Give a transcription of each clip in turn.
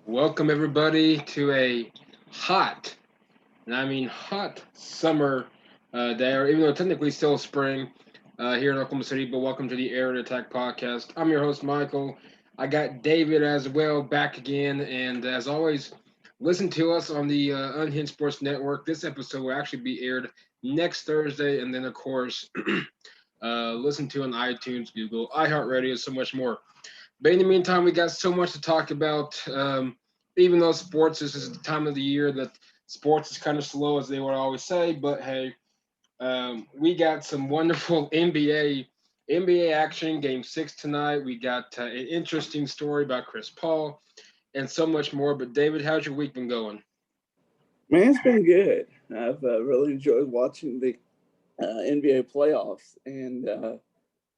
Welcome everybody to a hot, and I mean hot summer day, or even though technically still spring here in Oklahoma City. But welcome to the Air and Attack podcast. I'm your host Michael. I got David as well back again, and as always, listen to us on the Unhinged Sports Network. This episode will actually be aired next Thursday, and then of course, listen to on iTunes, Google, iHeartRadio, so much more. But in the meantime, we got so much to talk about. Even though sports, this is the time of the year that sports is kind of slow, as they would always say. But hey, we got some wonderful NBA action. Game six tonight. We got an interesting story about Chris Paul and so much more. But David, how's your week been going? Man, it's been good. I've really enjoyed watching the NBA playoffs and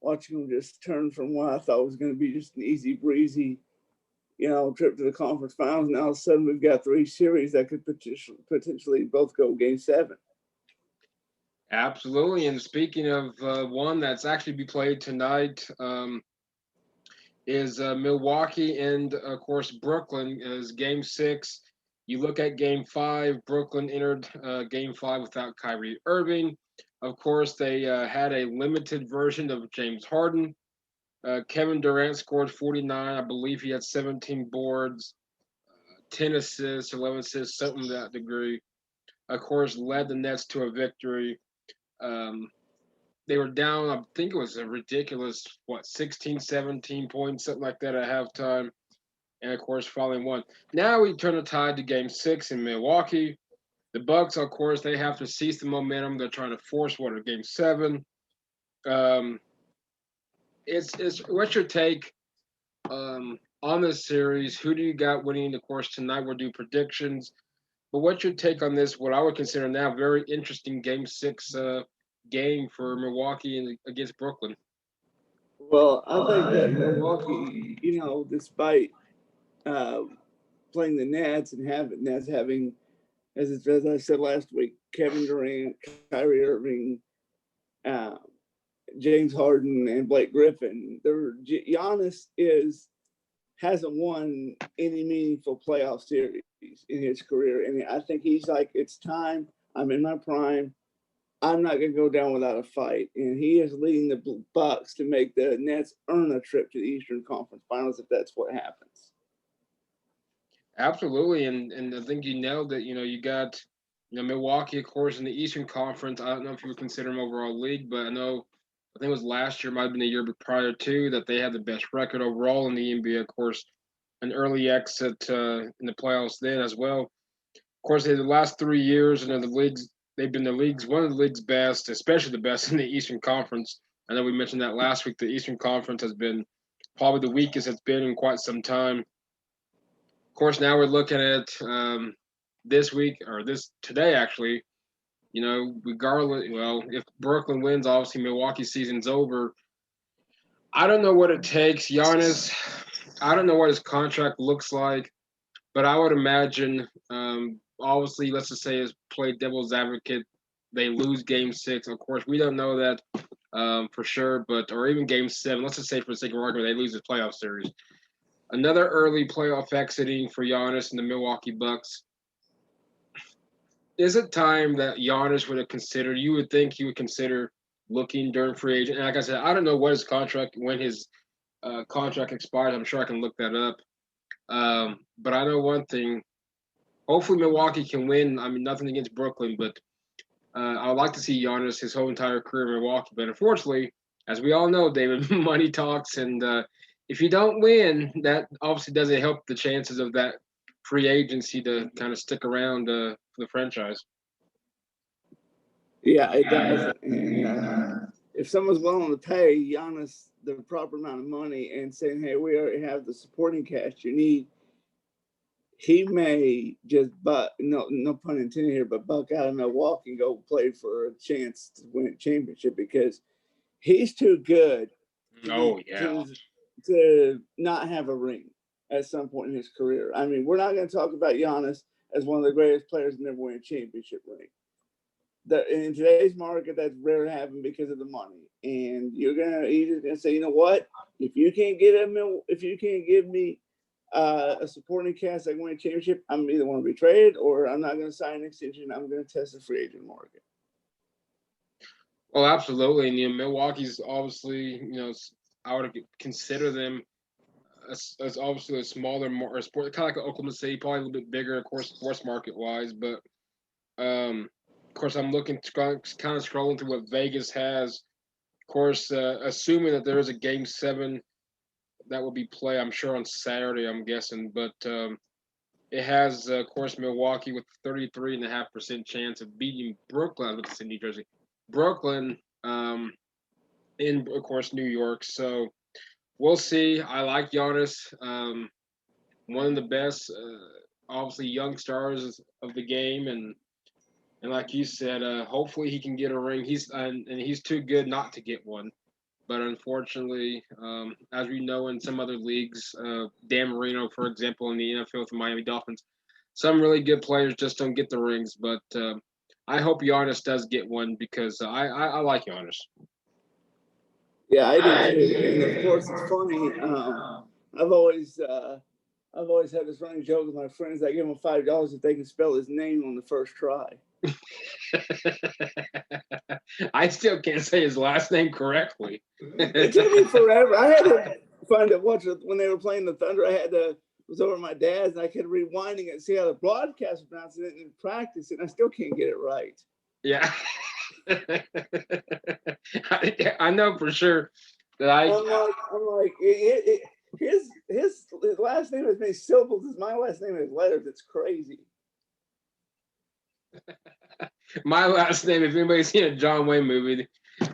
watching them just turn from what I thought was going to be just an easy breezy, trip to the conference finals. Now all of a sudden we've got three series that could potentially both go game seven. Absolutely. And speaking of one that's actually be played tonight, is Milwaukee and of course Brooklyn is Game Six. You look at Game Five. Brooklyn entered Game Five without Kyrie Irving. Of course, they had a limited version of James Harden. Kevin Durant scored 49. I believe he had 17 boards, 10 assists, 11 assists, something to that degree. Of course, led the Nets to a victory. Um, they were down, I think it was a ridiculous, 16, 17 points, something like that at halftime. And of course, finally won. Now we turn the tide to game six in Milwaukee. The Bucks, of course, they have to seize the momentum. They're trying to force a game seven. Um, it's what's your take on this series? Who do you got winning? Of course, tonight we'll do predictions. But what's your take on this? What I would consider now very interesting game six game for Milwaukee against Brooklyn. Well, I think that Milwaukee, despite uh, playing the Nets and having, as I said last week, Kevin Durant, Kyrie Irving, uh, James Harden, and Blake Griffin. Giannis hasn't won any meaningful playoff series in his career, and I think he's like, it's time. I'm in my prime. I'm not going to go down without a fight, and he is leading the Bucks to make the Nets earn a trip to the Eastern Conference Finals if that's what happens. Absolutely, and I think you nailed it. You got Milwaukee, of course, in the Eastern Conference. I don't know if you would consider them overall league, but I think it was last year, might have been the year prior to that they had the best record overall in the NBA. Of course, an early exit in the playoffs then as well. Of course, the last 3 years, the leagues they've been one of the league's best, especially the best in the Eastern Conference. I know we mentioned that last week. The Eastern Conference has been probably the weakest it's been in quite some time. Of course, now we're looking at this week or this today actually. Regardless, well, if Brooklyn wins, obviously Milwaukee's season's over. I don't know what it takes. Giannis, I don't know what his contract looks like, but I would imagine, obviously, let's just say, is play devil's advocate. They lose game six. Of course, we don't know that for sure, or even game seven. Let's just say, for the sake of argument, they lose the playoff series. Another early playoff exiting for Giannis and the Milwaukee Bucks. Is it time that Giannis would have considered? You would think he would consider looking during free agent. And like I said, I don't know what his contract when his contract expires. I'm sure I can look that up. But I know one thing. Hopefully, Milwaukee can win. I mean, nothing against Brooklyn, but I would like to see Giannis his whole entire career in Milwaukee. But unfortunately, as we all know, David, money talks, and if you don't win, that obviously doesn't help the chances of that free agency to kind of stick around for the franchise. Yeah, it does. And if someone's willing to pay Giannis the proper amount of money and saying, "Hey, we already have the supporting cast you need," he may just no pun intended here, but buck out of Milwaukee and go play for a chance to win a championship because he's too good. Oh yeah. To not have a ring at some point in his career. I mean, we're not going to talk about Giannis as one of the greatest players to never win a championship ring. In today's market, that's rare to happen because of the money. And you're just gonna say, you know what? If you can't give me a supporting cast that can win a championship, I'm either want to be traded or I'm not going to sign an extension. I'm going to test the free agent market. Well, absolutely. And Milwaukee's obviously, I would consider them as obviously a smaller, more sport, kind of like Oklahoma City, probably a little bit bigger, of course, sports market wise. But of course, I'm looking kind of scrolling through what Vegas has. Of course, assuming that there is a game 7 that will be played, I'm sure on Saturday, I'm guessing. But it has, of course, Milwaukee with 33.5% chance of beating Brooklyn. Look, it's in New Jersey. Brooklyn, in, of course, New York. So we'll see. I like Giannis, one of the best, obviously, young stars of the game. And like you said, hopefully he can get a ring. And he's too good not to get one. But unfortunately, as we know in some other leagues, Dan Marino, for example, in the NFL with the Miami Dolphins, some really good players just don't get the rings. But I hope Giannis does get one because I like Giannis. Yeah, I do too. And of course, it's funny. I've always had this running joke with my friends. I give them $5 if they can spell his name on the first try. I still can't say his last name correctly. It took me forever. I had to find it. When they were playing the Thunder, was over at my dad's, and I kept rewinding it and see how the broadcast pronounced it and practice it, and I still can't get it right. Yeah. I know for sure that I'm like his last name has many syllables as my last name has letters. It's crazy. My last name, if anybody's seen a John Wayne movie,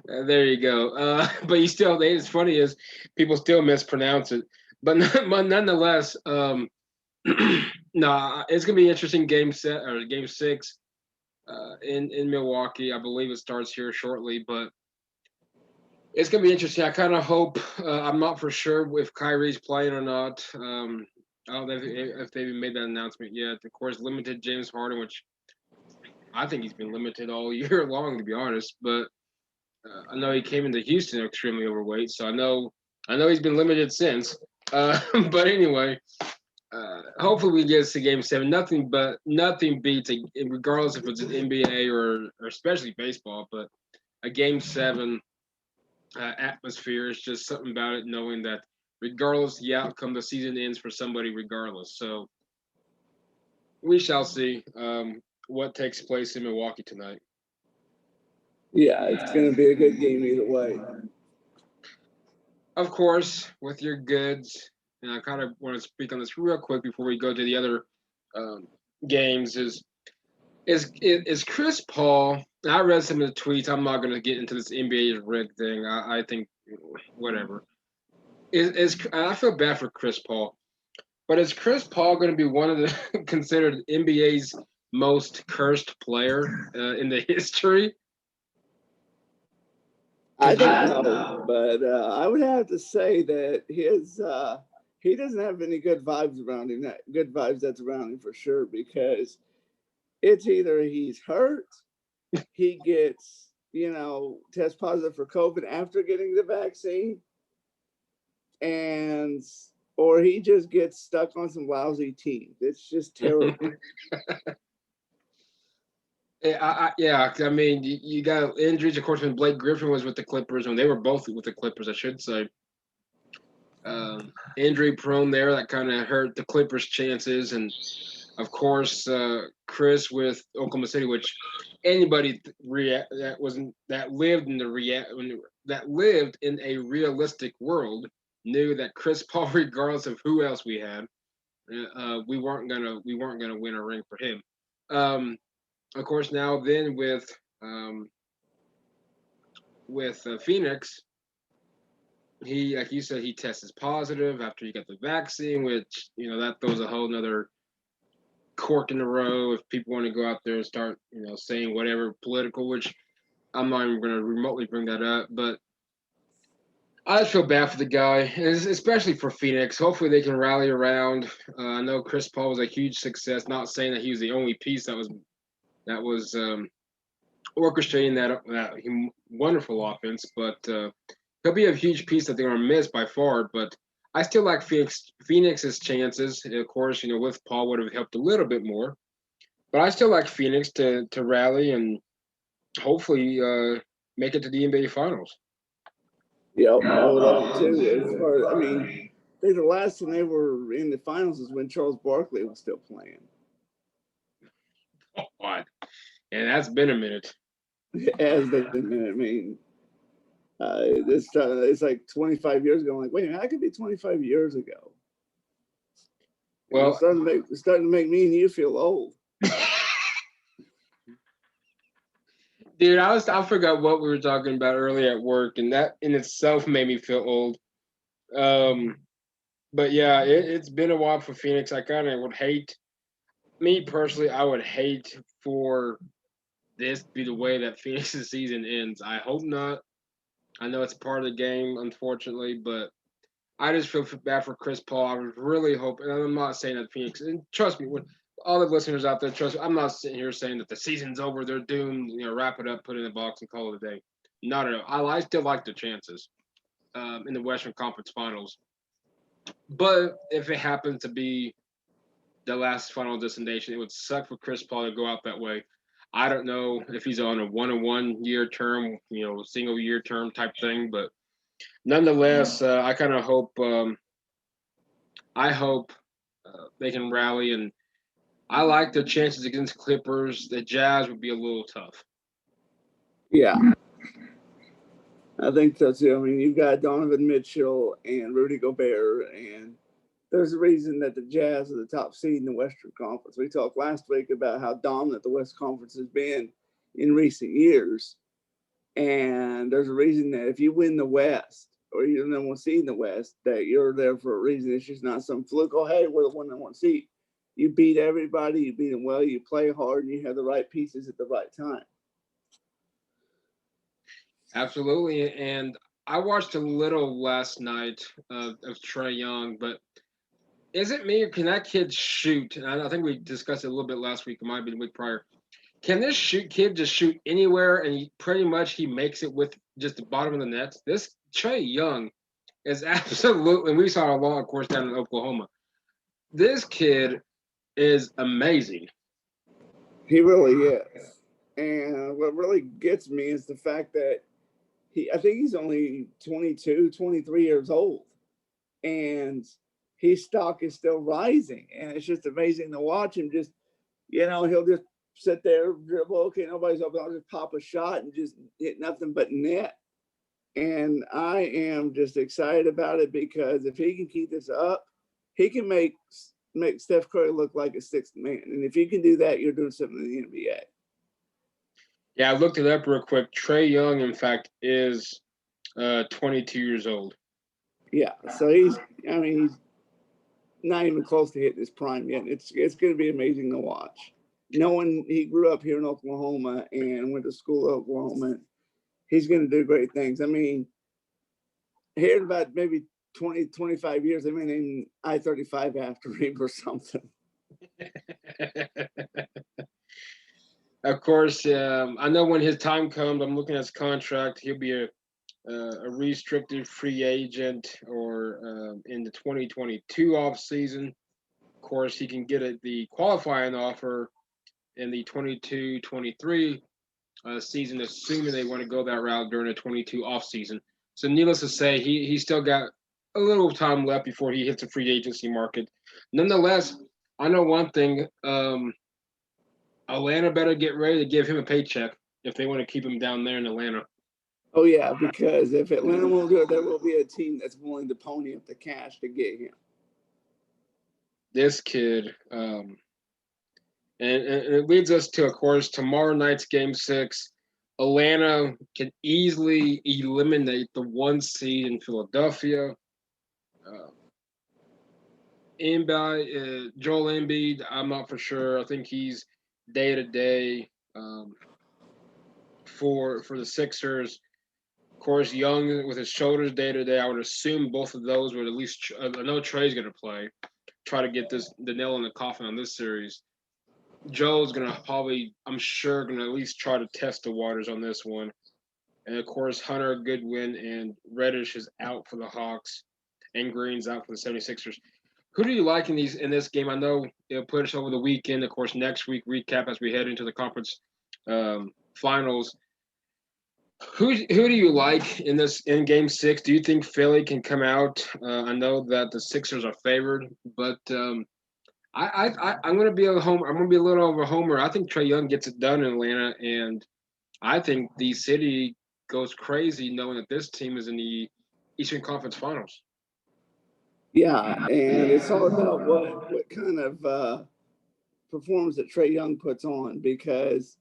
there you go. But it's funny is people still mispronounce it. But nonetheless, no, it's gonna be an interesting game 6 in Milwaukee. I believe it starts here shortly, but it's gonna be interesting. I kind of hope. I'm not for sure if Kyrie's playing or not. I don't know if they've even made that announcement yet. Of course, limited James Harden, which I think he's been limited all year long, to be honest. But I know he came into Houston extremely overweight, so I know he's been limited since. But anyway, hopefully we get to Game 7. Nothing beats, regardless if it's an NBA or especially baseball, but a Game 7 atmosphere is just something about it, knowing that regardless of the outcome, the season ends for somebody regardless. So we shall see what takes place in Milwaukee tonight. Yeah, it's going to be a good game either way. Of course, with your goods, and I kind of want to speak on this real quick before we go to the other games. Is Chris Paul? I read some of the tweets. I'm not going to get into this NBA rig thing. I think whatever. I feel bad for Chris Paul, but is Chris Paul going to be one of the considered NBA's most cursed player in the history? I don't know, but I would have to say that he doesn't have any good vibes around him. Good vibes that's around him for sure, because it's either he's hurt, he gets test positive for COVID after getting the vaccine, or he just gets stuck on some lousy teams. It's just terrible. Yeah, I mean, you got injuries, of course, when Blake Griffin was with the Clippers, when they were both with the Clippers, I should say. Injury prone there, that kind of hurt the Clippers' chances. And, of course, Chris with Oklahoma City, which anybody that lived in a realistic world knew that Chris Paul, regardless of who else we had, we weren't gonna win a ring for him. Of course, now then with Phoenix, he, like you said, he tested positive after he got the vaccine, which that throws a whole nother cork in the row if people want to go out there and start saying whatever political, which I'm not even going to remotely bring that up. But I just feel bad for the guy, especially for Phoenix. Hopefully they can rally around. I know Chris Paul was a huge success. Not saying that he was the only piece that was orchestrating that wonderful offense, but he'll be a huge piece that they're going to miss by far. But I still like Phoenix's chances. And of course, with Paul would have helped a little bit more. But I still like Phoenix to rally and hopefully make it to the NBA Finals. Yep, I would like to. As far, I mean, I think the last time they were in the finals is when Charles Barkley was still playing. Oh, God. And that's been a minute. As they, I mean, it's like 25 years ago. I'm like, wait a minute, that could be 25 years ago. Well, it's starting to make me and you feel old. dude, I forgot what we were talking about earlier at work, and that in itself made me feel old. But yeah, it's been a while for Phoenix. I kind of would hate, me personally, I would hate for this to be the way that Phoenix's season ends. I hope not. I know it's part of the game, unfortunately, but I just feel bad for Chris Paul. I was really hoping, and I'm not saying that Phoenix, and trust me, when all the listeners out there, trust me, I'm not sitting here saying that the season's over, they're doomed, wrap it up, put it in the box, and call it a day. Not at all. I still like the chances in the Western Conference Finals. But if it happens to be the last final destination, it would suck for Chris Paul to go out that way. I don't know if he's on a 1-on-1 year term, single year term type thing, but nonetheless, I kind of hope. I hope they can rally, and I like their chances against Clippers. The Jazz would be a little tough. Yeah, I think so too. I mean, you've got Donovan Mitchell and Rudy Gobert, and there's a reason that the Jazz are the top seed in the Western Conference. We talked last week about how dominant the West Conference has been in recent years. And there's a reason that if you win the West or you're the number one seed in the West, that you're there for a reason. It's just not some fluke. Oh, hey, we're the number one seed. You beat everybody. You beat them well. You play hard, and you have the right pieces at the right time. Absolutely. And I watched a little last night of Trae Young, but is it me or can that kid shoot? And I think we discussed it a little bit last week. It might have been the week prior. Can this kid just shoot anywhere and he makes it with just the bottom of the net? This Trae Young is absolutely, and we saw a lot, of course, down in Oklahoma. This kid is amazing. He really is. And what really gets me is the fact that I think he's only 22, 23 years old. And his stock is still rising. And it's just amazing to watch him just, he'll just sit there, dribble, okay, nobody's open, I'll just pop a shot and just hit nothing but net. And I am just excited about it because if he can keep this up, he can make Steph Curry look like a sixth man. And if you can do that, you're doing something in the NBA. Yeah, I looked it up real quick. Trae Young, in fact, is 22 years old. Yeah, so he's not even close to hitting his prime yet. It's going to be amazing to watch. Knowing he grew up here in Oklahoma and went to school at Oklahoma, he's going to do great things. I mean, here in about maybe 20, 25 years, they may name I-35 after him or something. Of course, I know when his time comes, I'm looking at his contract, he'll be a restricted free agent or in the 2022 offseason. Of course, he can get the qualifying offer in the 22-23 season, assuming they want to go that route during the 22 offseason. So needless to say, he's still got a little time left before he hits the free agency market. Nonetheless, I know one thing. Atlanta better get ready to give him a paycheck if they want to keep him down there in Atlanta. Oh, yeah, because if Atlanta won't do it, there will be a team that's willing to pony up the cash to get him. This kid, and it leads us to, of course, tomorrow night's Game 6. Atlanta can easily eliminate the 1 seed in Philadelphia. Joel Embiid, I'm not for sure. I think he's day to day for the Sixers. Of course, Young with his shoulders day to day. I would assume both of those would at least. I know Trey's going to play. Try to get the nail in the coffin on this series. Joe's going to probably, I'm sure, going to at least try to test the waters on this one. And of course, Hunter Goodwin and Reddish is out for the Hawks. and Green's out for the 76ers. Who do you like in this game? I know it'll put us over the weekend. Of course, next week recap as we head into the conference finals. Who do you like in Game 6? Do you think Philly can come out? I know that the Sixers are favored, but I'm gonna be a homer. I'm gonna be a little over a homer. I think Trae Young gets it done in Atlanta, and I think the city goes crazy knowing that this team is in the Eastern Conference Finals. Yeah, and it's all about what kind of performance that Trae Young puts on, because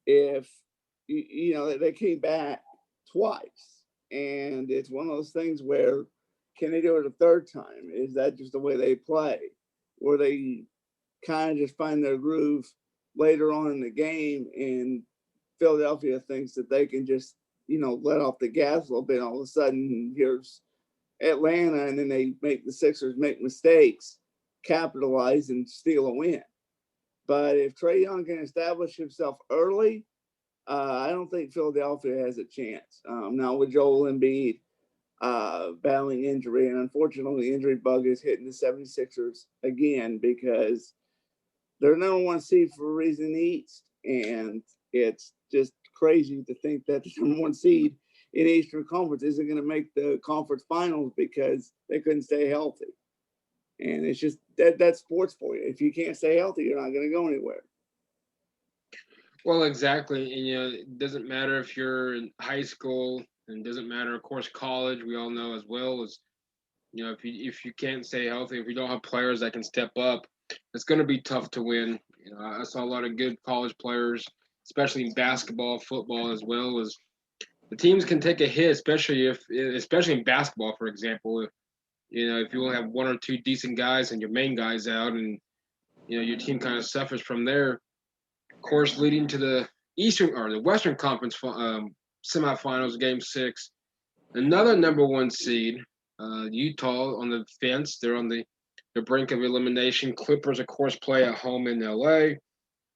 if they came back twice, and it's one of those things where, can they do it a third time? Is that just the way they play, or they kind of just find their groove later on in the game, and Philadelphia thinks that they can just let off the gas a little bit, all of a sudden here's Atlanta, and then they make the Sixers make mistakes, capitalize, and steal a win. But if Trae Young can establish himself early, I don't think Philadelphia has a chance. Now with Joel Embiid battling injury, and unfortunately the injury bug is hitting the 76ers again, because they're number one seed for a reason in the East. And it's just crazy to think that the number one seed in Eastern Conference isn't going to make the conference finals because they couldn't stay healthy. And it's just that's sports for you. If you can't stay healthy, you're not going to go anywhere. Well, exactly, and it doesn't matter if you're in high school, and it doesn't matter, of course, college. We all know as well as if you can't stay healthy, if you don't have players that can step up, it's going to be tough to win. I saw a lot of good college players, especially in basketball, football as well as the teams can take a hit, especially in basketball, for example. If you only have one or two decent guys and your main guys out, and your team kind of suffers from there. Of course, leading to the Eastern or the Western Conference semifinals, Game 6, another number one seed, Utah on the fence. They're on the brink of elimination. Clippers, of course, play at home in LA.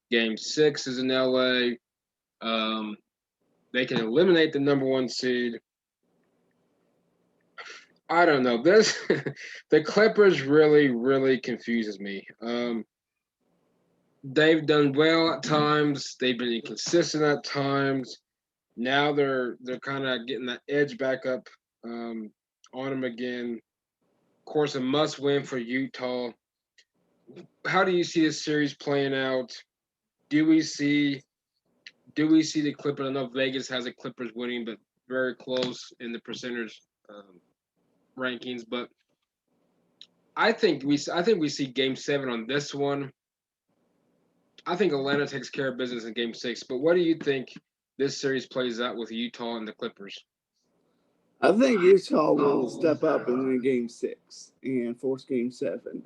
Game 6 is in LA. They can eliminate the number one seed. I don't know. This the Clippers really confuses me. They've done well at times. They've been inconsistent at times. Now they're kind of getting that edge back up on them again. Of course, a must win for Utah. How do you see this series playing out? Do we see the Clippers? I know Vegas has the Clippers winning, but very close in the percentage rankings. But I think we see Game 7 on this one. I think Atlanta takes care of business in Game 6. But what do you think this series plays out with Utah and the Clippers? I think Utah will step up and win Game 6 and force Game 7.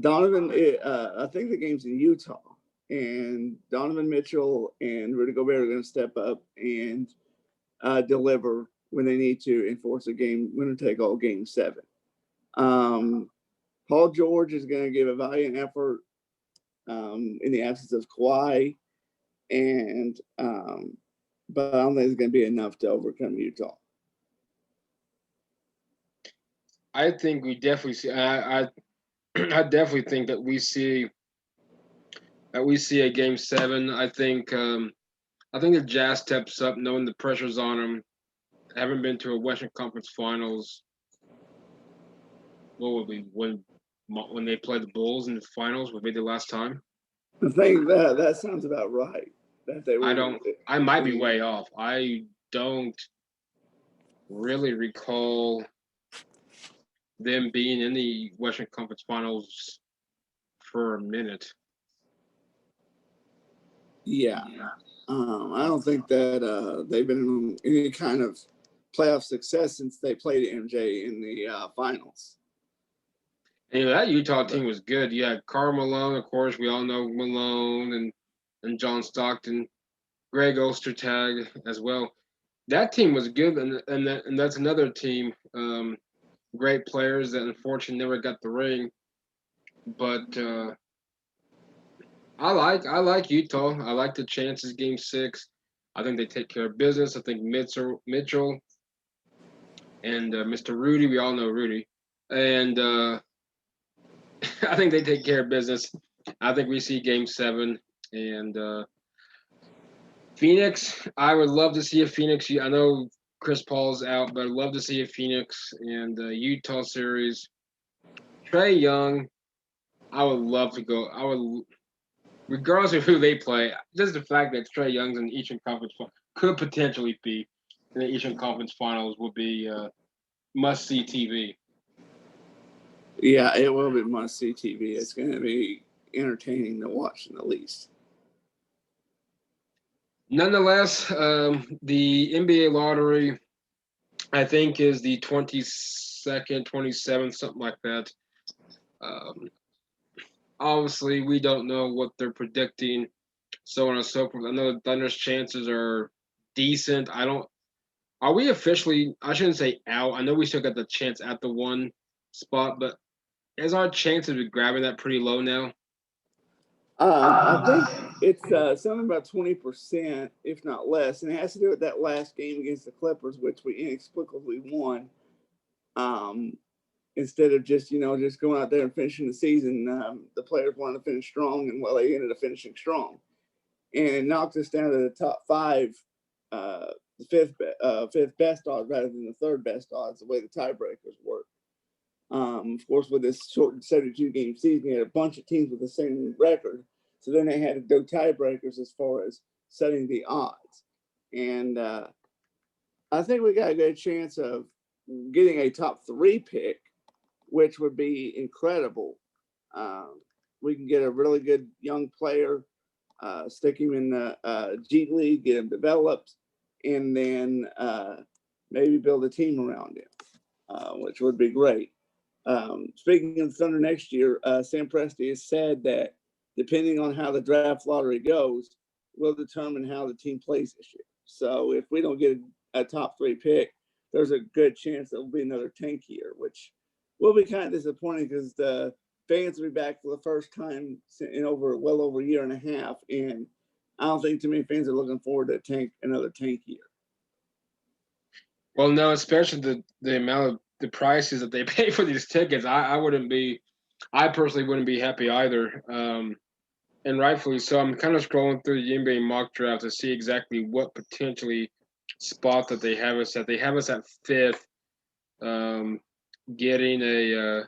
Donovan, I think the game's in Utah, and Donovan Mitchell and Rudy Gobert are going to step up and deliver when they need to and force a game, winner take all Game 7. Paul George is going to give a valiant effort in the absence of Kawhi, and but I don't think it's going to be enough to overcome Utah. I think we definitely see. I definitely think that we see a Game 7. I think the Jazz steps up, knowing the pressure's on them. Haven't been to a Western Conference Finals. What would be when they played the Bulls in the finals? Would be the last time. I think that sounds about right. That they were. I might be way off. I don't really recall them being in the Western Conference Finals for a minute. Yeah. I don't think that they've been in any kind of playoff success since they played MJ in the finals. And that Utah team was good. You had Karl Malone, of course. We all know Malone and John Stockton, Greg Ostertag as well. That team was good, and that's another team. Great players that unfortunately never got the ring. But I like Utah. I like the chances Game 6. I think they take care of business. I think Mitchell and Mr. Rudy. We all know Rudy, and I think they take care of business. I think we see Game 7, and Phoenix. I would love to see a Phoenix. I know Chris Paul's out, but I'd love to see a Phoenix and Utah series. Trae Young. I would love to go. I would, regardless of who they play, just the fact that Trae Young's in the Eastern Conference could potentially be in the Eastern Conference Finals would be must see TV. Yeah, it will be must see TV. It's going to be entertaining to watch, in the least. Nonetheless, the NBA lottery, I think, is the 22nd, 27th, something like that. Um, Obviously, we don't know what they're predicting, so on and so forth. I know the Thunder's chances are decent. I don't. Are we officially? I shouldn't say out. I know we still got the chance at the one spot, but is our chances of grabbing that pretty low now? I think it's something about 20%, if not less, and it has to do with that last game against the Clippers, which we inexplicably won. Instead of just just going out there and finishing the season, the players wanted to finish strong, and well, they ended up finishing strong, and it knocked us down to the top five, the fifth best odds rather than the third best odds, the way the tiebreakers work. Of course, with this short 72 game season, you had a bunch of teams with the same record. So then they had to go tiebreakers as far as setting the odds. And I think we got a good chance of getting a top 3 pick, which would be incredible. We can get a really good young player, stick him in the G League, get him developed, and then maybe build a team around him, which would be great. Speaking of Thunder next year, Sam Presti has said that depending on how the draft lottery goes, will determine how the team plays this year. So if we don't get a top 3 pick, there's a good chance there will be another tank year, which will be kind of disappointing because the fans will be back for the first time in well over a year and a half, and I don't think too many fans are looking forward to another tank year. Well, no, especially the amount of the prices that they pay for these tickets. I wouldn't be. I personally wouldn't be happy either. And rightfully so. I'm kind of scrolling through the NBA mock draft to see exactly what potentially spot that they have us at. They have us at 5th, getting a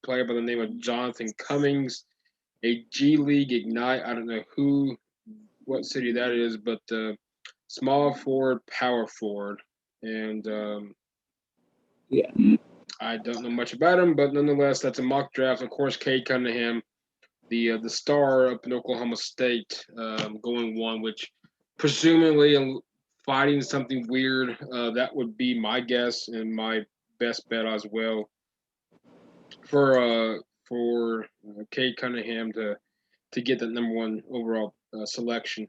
player by the name of Jonathan Cummings, a G League Ignite. I don't know what city that is, but small forward, power forward, and yeah, I don't know much about him, but nonetheless, that's a mock draft. Of course, Cade Cunningham, the star up in Oklahoma State, going 1, which presumably fighting something weird. That would be my guess and my best bet as well for Cade Cunningham to get that number 1 overall selection.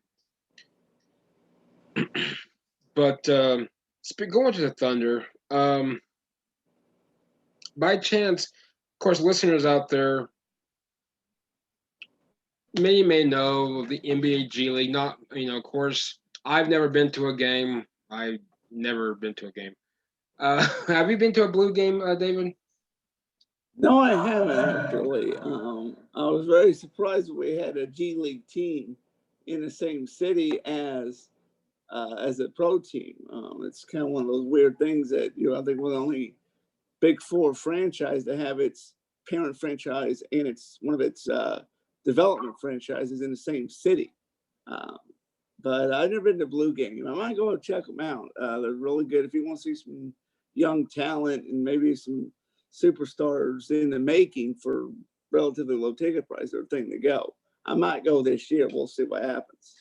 But going to the Thunder, by chance, of course, listeners out there may know the NBA G League. Not, of course, I've never been to a game. I've never been to a game. Have you been to a Blue game, David? No, I haven't actually. I was very surprised that we had a G League team in the same city as a pro team. It's kind of one of those weird things that I think we're the only Big Four franchise to have its parent franchise and its one of its development franchises in the same city. But I've never been to Blue game. I might go and check them out. They're really good. If you want to see some young talent and maybe some superstars in the making for relatively low ticket price, they're a thing to go. I might go this year. We'll see what happens.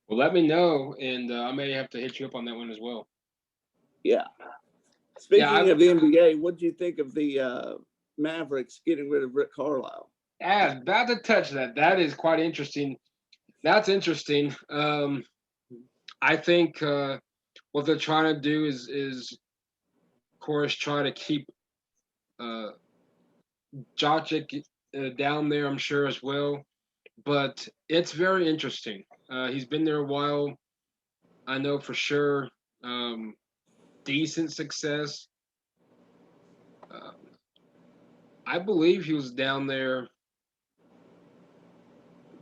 Well, let me know, and I may have to hit you up on that one as well. Yeah. Speaking of the NBA, what do you think of the Mavericks getting rid of Rick Carlisle? Yeah, about to touch that. That is quite interesting. That's interesting. I think what they're trying to do is, of course, try to keep Jokic down there, I'm sure, as well. But it's very interesting. He's been there a while. I know for sure. decent success. Um, I believe he was down there.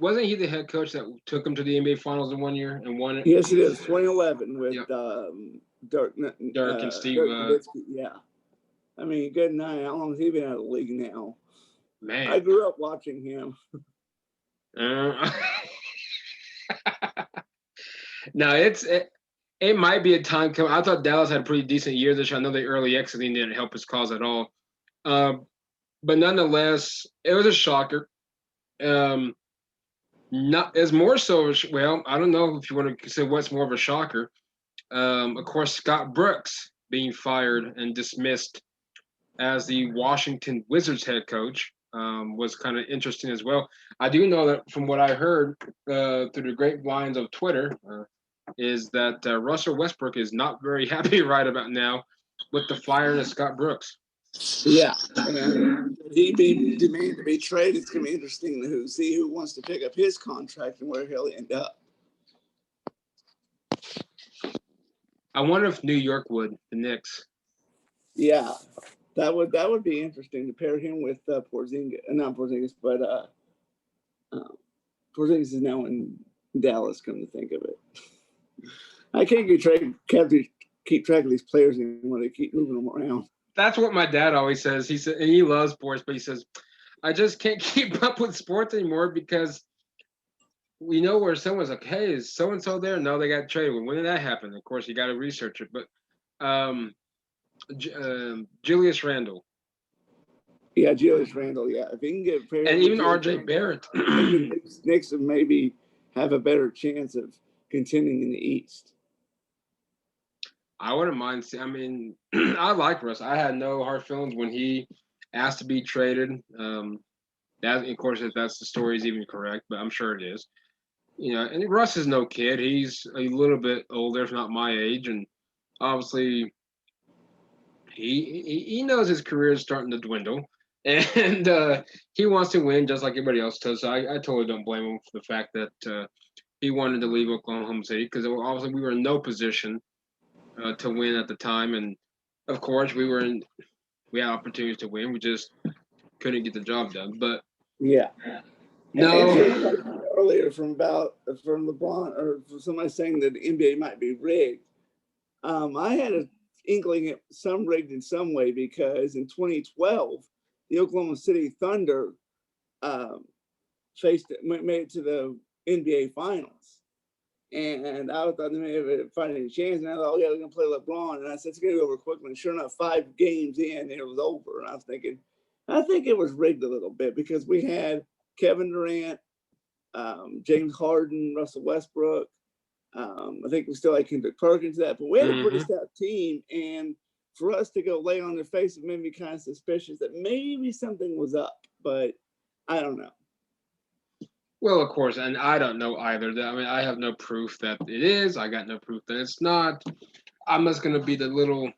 Wasn't he the head coach that took him to the NBA Finals in 1 year and won it? Yes, it is. 2011 with Yep. Dirk, Dirk and Steve. Dirk Nowitzki. Yeah. I mean, good night. How long has he been out of the league now? Man. I grew up watching him. No, it might be a time coming. I thought Dallas had a pretty decent year this year. I know the early exiting didn't help his cause at all. But nonetheless, it was a shocker. Not as more so. Well, I don't know if you want to say what's more of a shocker. Of course, Scott Brooks being fired and dismissed as the Washington Wizards head coach was kind of interesting as well. I do know that from what I heard through the grapevines of Twitter is that Russell Westbrook is not very happy right about now with the firing of Scott Brooks. Yeah, and he be demanded to be traded. It's going to be interesting to see who wants to pick up his contract and where he'll end up. I wonder if New York would, the Knicks. Yeah, that would be interesting to pair him with Porzingis, not Porzingis, but Porzingis is now in Dallas. Come to think of it, I can't keep track of these players anymore. They keep moving them around. That's what my dad always says. He said, and he loves sports, but he says, I just can't keep up with sports anymore because we know where someone's like, hey, is so and so there? No, they got traded. Well, when did that happen? Of course, you got to research it. But Julius Randle. Yeah, Julius Randle. Yeah, if he can get paired, and even RJ Barrett, Knicks would maybe have a better chance of contending in the East. I wouldn't mind. I mean, I like Russ. I had no hard feelings when he asked to be traded. That, of course, if that's the story is even correct, but I'm sure it is. You know, and Russ is no kid. He's a little bit older, if not my age, and obviously he knows his career is starting to dwindle, and he wants to win just like everybody else does. So I totally don't blame him for the fact that he wanted to leave Oklahoma City because obviously we were in no position to win at the time, and of course we had opportunities to win. We just couldn't get the job done. But yeah, no. Earlier from LeBron or from somebody saying that the NBA might be rigged. I had an inkling it some rigged in some way because in 2012 the Oklahoma City Thunder made it to the NBA Finals. And I thought they may have find any chance. And I thought, oh, yeah, they're going to play LeBron. And I said, it's going to go over quickly. And sure enough, 5 games in, it was over. And I was thinking, I think it was rigged a little bit because we had Kevin Durant, James Harden, Russell Westbrook. I think we still had Kendrick Perkins that. But we had a pretty stout team. And for us to go lay on their face, it made me kind of suspicious that maybe something was up. But I don't know. Well, of course, and I don't know either. I mean, I have no proof that it is. I got no proof that it's not. I'm just gonna be the little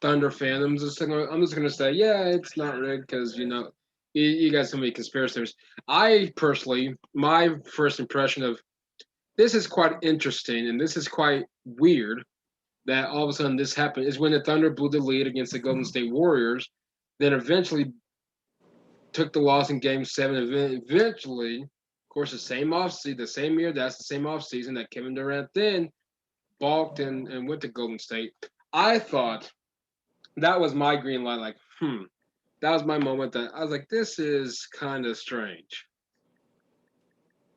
Thunder fan. I'm just gonna say, yeah, it's not rigged because you got so many conspiracy theories. I personally, my first impression of this is quite interesting and this is quite weird that all of a sudden this happened is when the Thunder blew the lead against the Golden State Warriors, then eventually took the loss in Game 7. Eventually, of course, the same year, that's the same offseason that Kevin Durant then balked and went to Golden State. I thought that was my green light, like, that was my moment that I was like, this is kind of strange.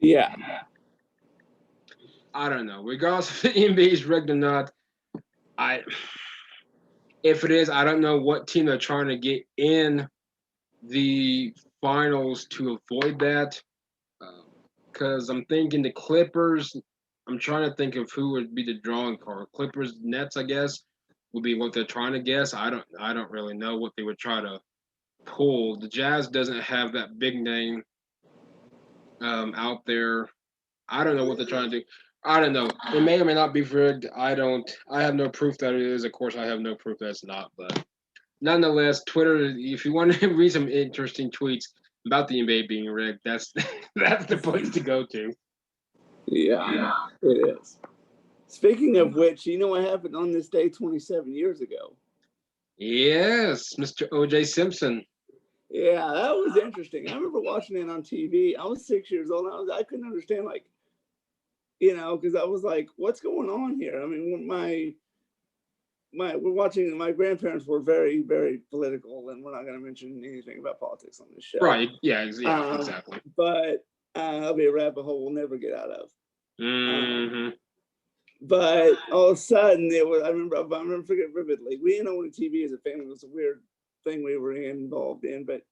Yeah. I don't know. Regardless if the NBA is rigged or not, if it is, I don't know what team they're trying to get in the finals to avoid that. Because I'm thinking the Clippers. I'm trying to think of who would be the drawing card. Clippers, Nets, I guess, would be what they're trying to guess. I don't really know what they would try to pull. The Jazz doesn't have that big name out there. I don't know what they're trying to do. I don't know. It may or may not be rigged. I have no proof that it is. Of course, I have no proof that it's not. But nonetheless, Twitter. If you want to read some interesting tweets about the NBA being rigged, that's the place to go to. Yeah, it is. Speaking of which, you know what happened on this day 27 years ago? Yes, Mr. OJ Simpson. Yeah, that was interesting. I remember watching it on TV. I was 6 years old. And I couldn't understand, like, because I was like, "What's going on here?" I mean, when we're watching. My grandparents were very, very political, and we're not going to mention anything about politics on this show. Right? Yeah. Exactly. But that'll be a rabbit hole we'll never get out of. Mm-hmm. But all of a sudden, it was. I remember forget vividly. We didn't own a TV as a family. It was a weird thing we were involved in, but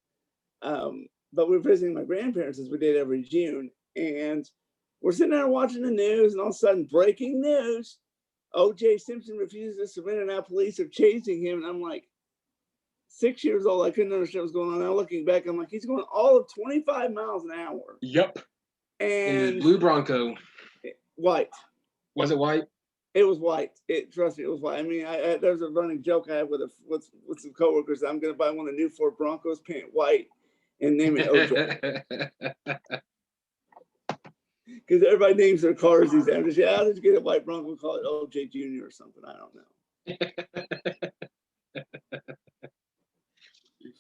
we were visiting my grandparents as we did every June, and we're sitting there watching the news, and all of a sudden, breaking news: OJ Simpson refuses to surrender. Now police are chasing him, and I'm like, 6 years old. I couldn't understand what was going on. Now looking back, I'm like, he's going all of 25 miles an hour. Yep. And in the blue Bronco. White. Was it white? It was white. Trust me, it was white. I mean, there's a running joke I have with some coworkers. I'm going to buy one of the new Ford Broncos, paint it white, and name it OJ. Because everybody names their cars these days. Just, I'll just get a white Bronco, call it OJ Jr. or something. I don't know.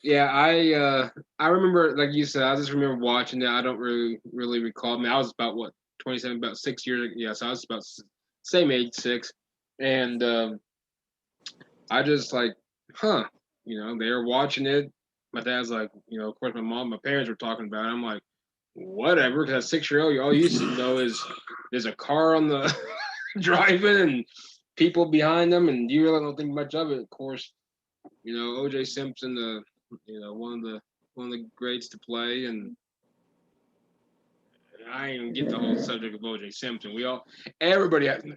Yeah, I remember, like you said, I just remember watching it. I don't really recall. I mean, I was about 27, about 6 years. Yeah, so I was about same age, 6, and I just like, they were watching it. My dad's like, of course, my parents were talking about it. I'm like, whatever, because at 6-year-old, all you used to know is there's a car on the driving and people behind them, and you really don't think much of it. Of course, OJ Simpson, one of the greats to play, and I ain't even get the whole subject of OJ Simpson. Everybody has an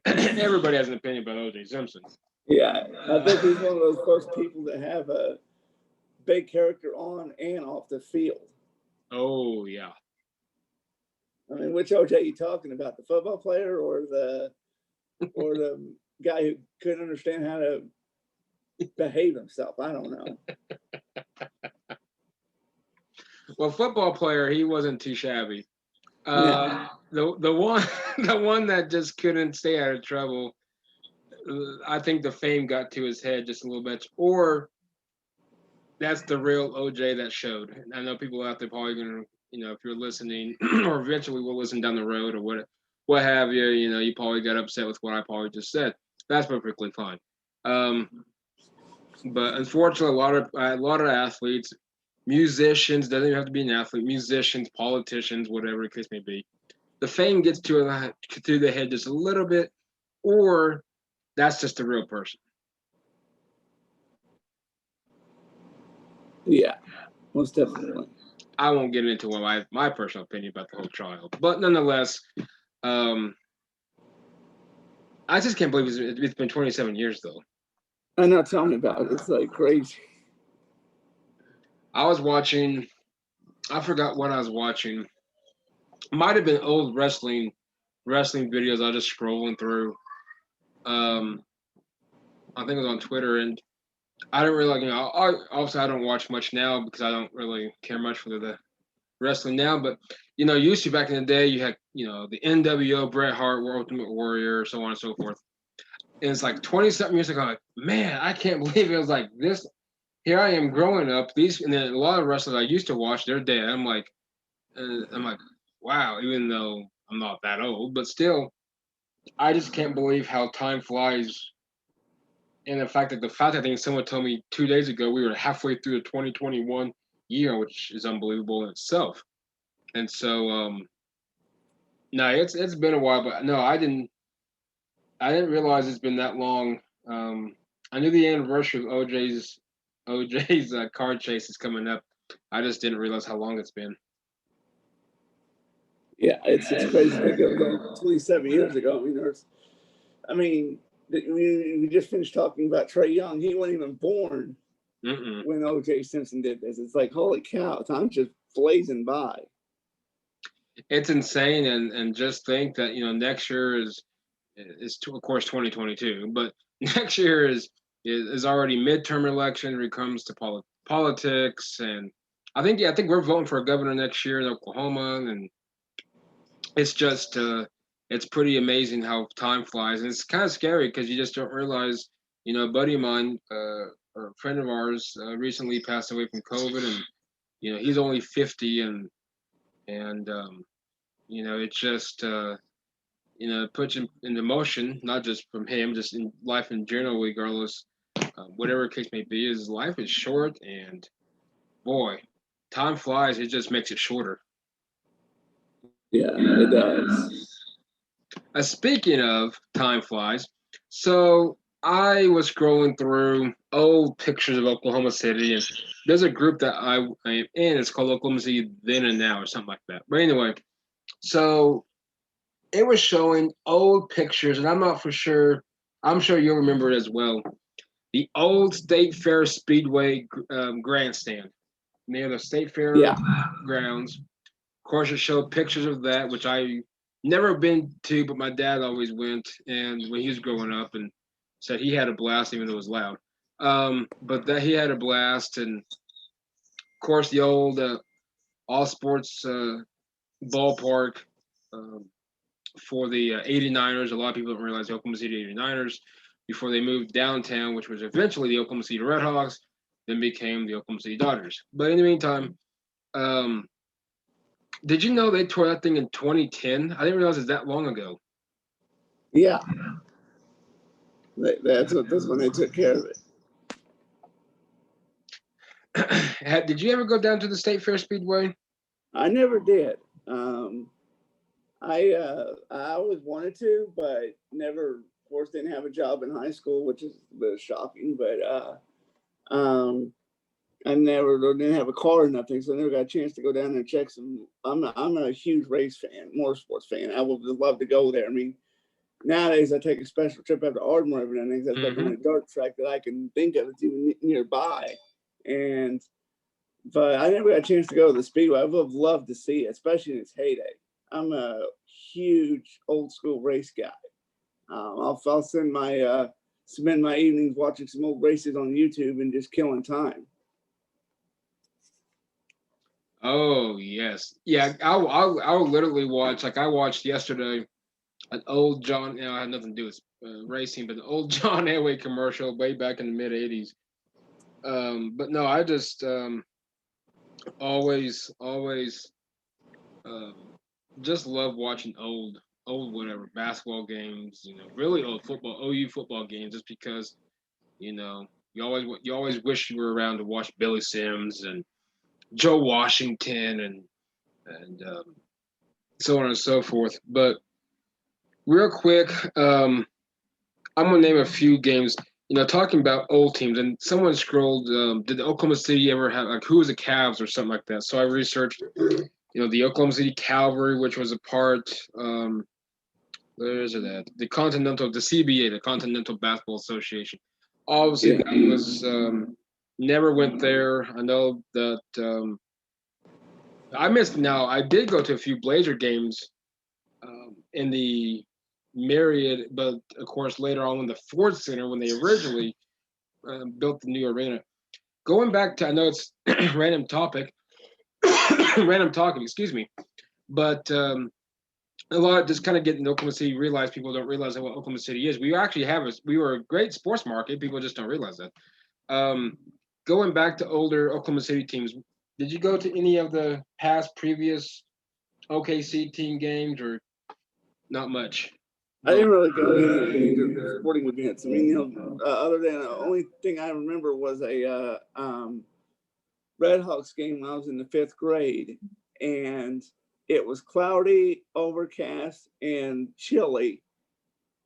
opinion about OJ Simpson. Yeah, I think he's one of those first people that have a big character on and off the field. Oh yeah. I mean, which OJ are you talking about? The football player or the guy who couldn't understand how to behave himself? I don't know. Well, football player, he wasn't too shabby. No. The one that just couldn't stay out of trouble. I think the fame got to his head just a little bit, or that's the real OJ that showed. And I know people out there probably gonna, if you're listening, or eventually will listen down the road or what have you. You probably got upset with what I probably just said. That's perfectly fine. But unfortunately, a lot of athletes, musicians, doesn't even have to be an athlete, musicians, politicians, whatever the case may be, the fame gets to the head just a little bit, or that's just a real person. Yeah, most definitely. I won't get into my personal opinion about the whole trial, but nonetheless, I just can't believe it's been 27 years though. I know, tell me about it. It's like crazy. I was watching, I forgot what I was watching. Might have been old wrestling videos I was just scrolling through. I think it was on Twitter, and I don't really, obviously I don't watch much now because I don't really care much for the wrestling now. But used to back in the day, you had the NWO, Bret Hart, Ultimate Warrior, so on and so forth. And it's like 20-something years ago, like, man, I can't believe it was like this. Here I am growing up. And then a lot of wrestlers I used to watch, they're dead. I'm like, wow. Even though I'm not that old, but still, I just can't believe how time flies. And the fact that I think someone told me 2 days ago we were halfway through the 2021 year, which is unbelievable in itself. And so, no, it's been a while, but no, I didn't realize it's been that long. I knew the anniversary of OJ's car chase is coming up. I just didn't realize how long it's been. Yeah, it's crazy to think of like 27 years ago. We just finished talking about Trae Young. He wasn't even born when OJ Simpson did this. It's like, holy cow, time's just blazing by. It's insane, and just think that next year is of course 2022, but next year is already midterm election when it comes to politics, and I think we're voting for a governor next year in Oklahoma, and it's just it's pretty amazing how time flies, and it's kind of scary because you just don't realize. A buddy of mine, or a friend of ours, recently passed away from COVID, and he's only 50, and it just puts him into motion, not just from him, just in life in general, regardless, whatever case may be. Is life is short, and boy, time flies. It just makes it shorter. Yeah, it does. Speaking of time flies, so I was scrolling through old pictures of Oklahoma City, and there's a group that I am in. It's called Oklahoma City Then and Now, or something like that. But anyway, so it was showing old pictures, and I'm not for sure. I'm sure you'll remember it as well. The old State Fair Speedway grandstand near the State Fair Yeah. grounds. Of course, it showed pictures of that, which I never been to, but my dad always went, and when he was growing up, and said he had a blast, even though it was loud. But that he had a blast, and of course, the old all sports ballpark um, for the 89ers. A lot of people don't realize the Oklahoma City 89ers before they moved downtown, which was eventually the Oklahoma City Redhawks, then became the Oklahoma City Dodgers. But in the meantime, um, did you know they tore that thing in 2010? I didn't realize it's that long ago. Yeah. That's when they took care of it. Did you ever go down to the State Fair Speedway? I never did. I always wanted to, but never. Of course, didn't have a job in high school, which is a bit shocking. But I never didn't have a car or nothing, so I never got a chance to go down there and check some. I'm a huge race fan, motorsports fan. I would love to go there. I mean, nowadays I take a special trip out to Ardmore every now and then. That's about the only dirt track that I can think of that's even nearby. But I never got a chance to go to the Speedway. I would have loved to see it, especially in its heyday. I'm a huge old school race guy. I'll spend my evenings watching some old races on YouTube and just killing time. Oh yes, yeah. I'll literally watch. Like I watched yesterday an old John. I had nothing to do with racing, but an old John Airway commercial way back in the mid '80s. But no, I just always um, just love watching old whatever basketball games. Really old football, OU football games, just because you always wish you were around to watch Billy Sims and Joe Washington and so on and so forth. But real quick, I'm gonna name a few games. Talking about old teams, and someone scrolled. Did the Oklahoma City ever have who was the Cavs or something like that? So I researched. The Oklahoma City Cavalry, which was a part. Where is it at? The CBA, the Continental Basketball Association. Obviously, that was never went there. I know that I missed. Now I did go to a few Blazer games in the Marriott, but of course later on in the Ford Center when they originally built the new arena. Going back to, I know it's random topic, random talking, excuse me, but a lot of just kind of getting Oklahoma City. Realize people don't realize what Oklahoma City is. We were a great sports market. People just don't realize that. Um, Going back to older Oklahoma City teams, did you go to any of the previous OKC team games or not much? I didn't really go to any major sporting events. I mean, other than the only thing I remember was a Red Hawks game when I was in the 5th grade, and it was cloudy, overcast, and chilly.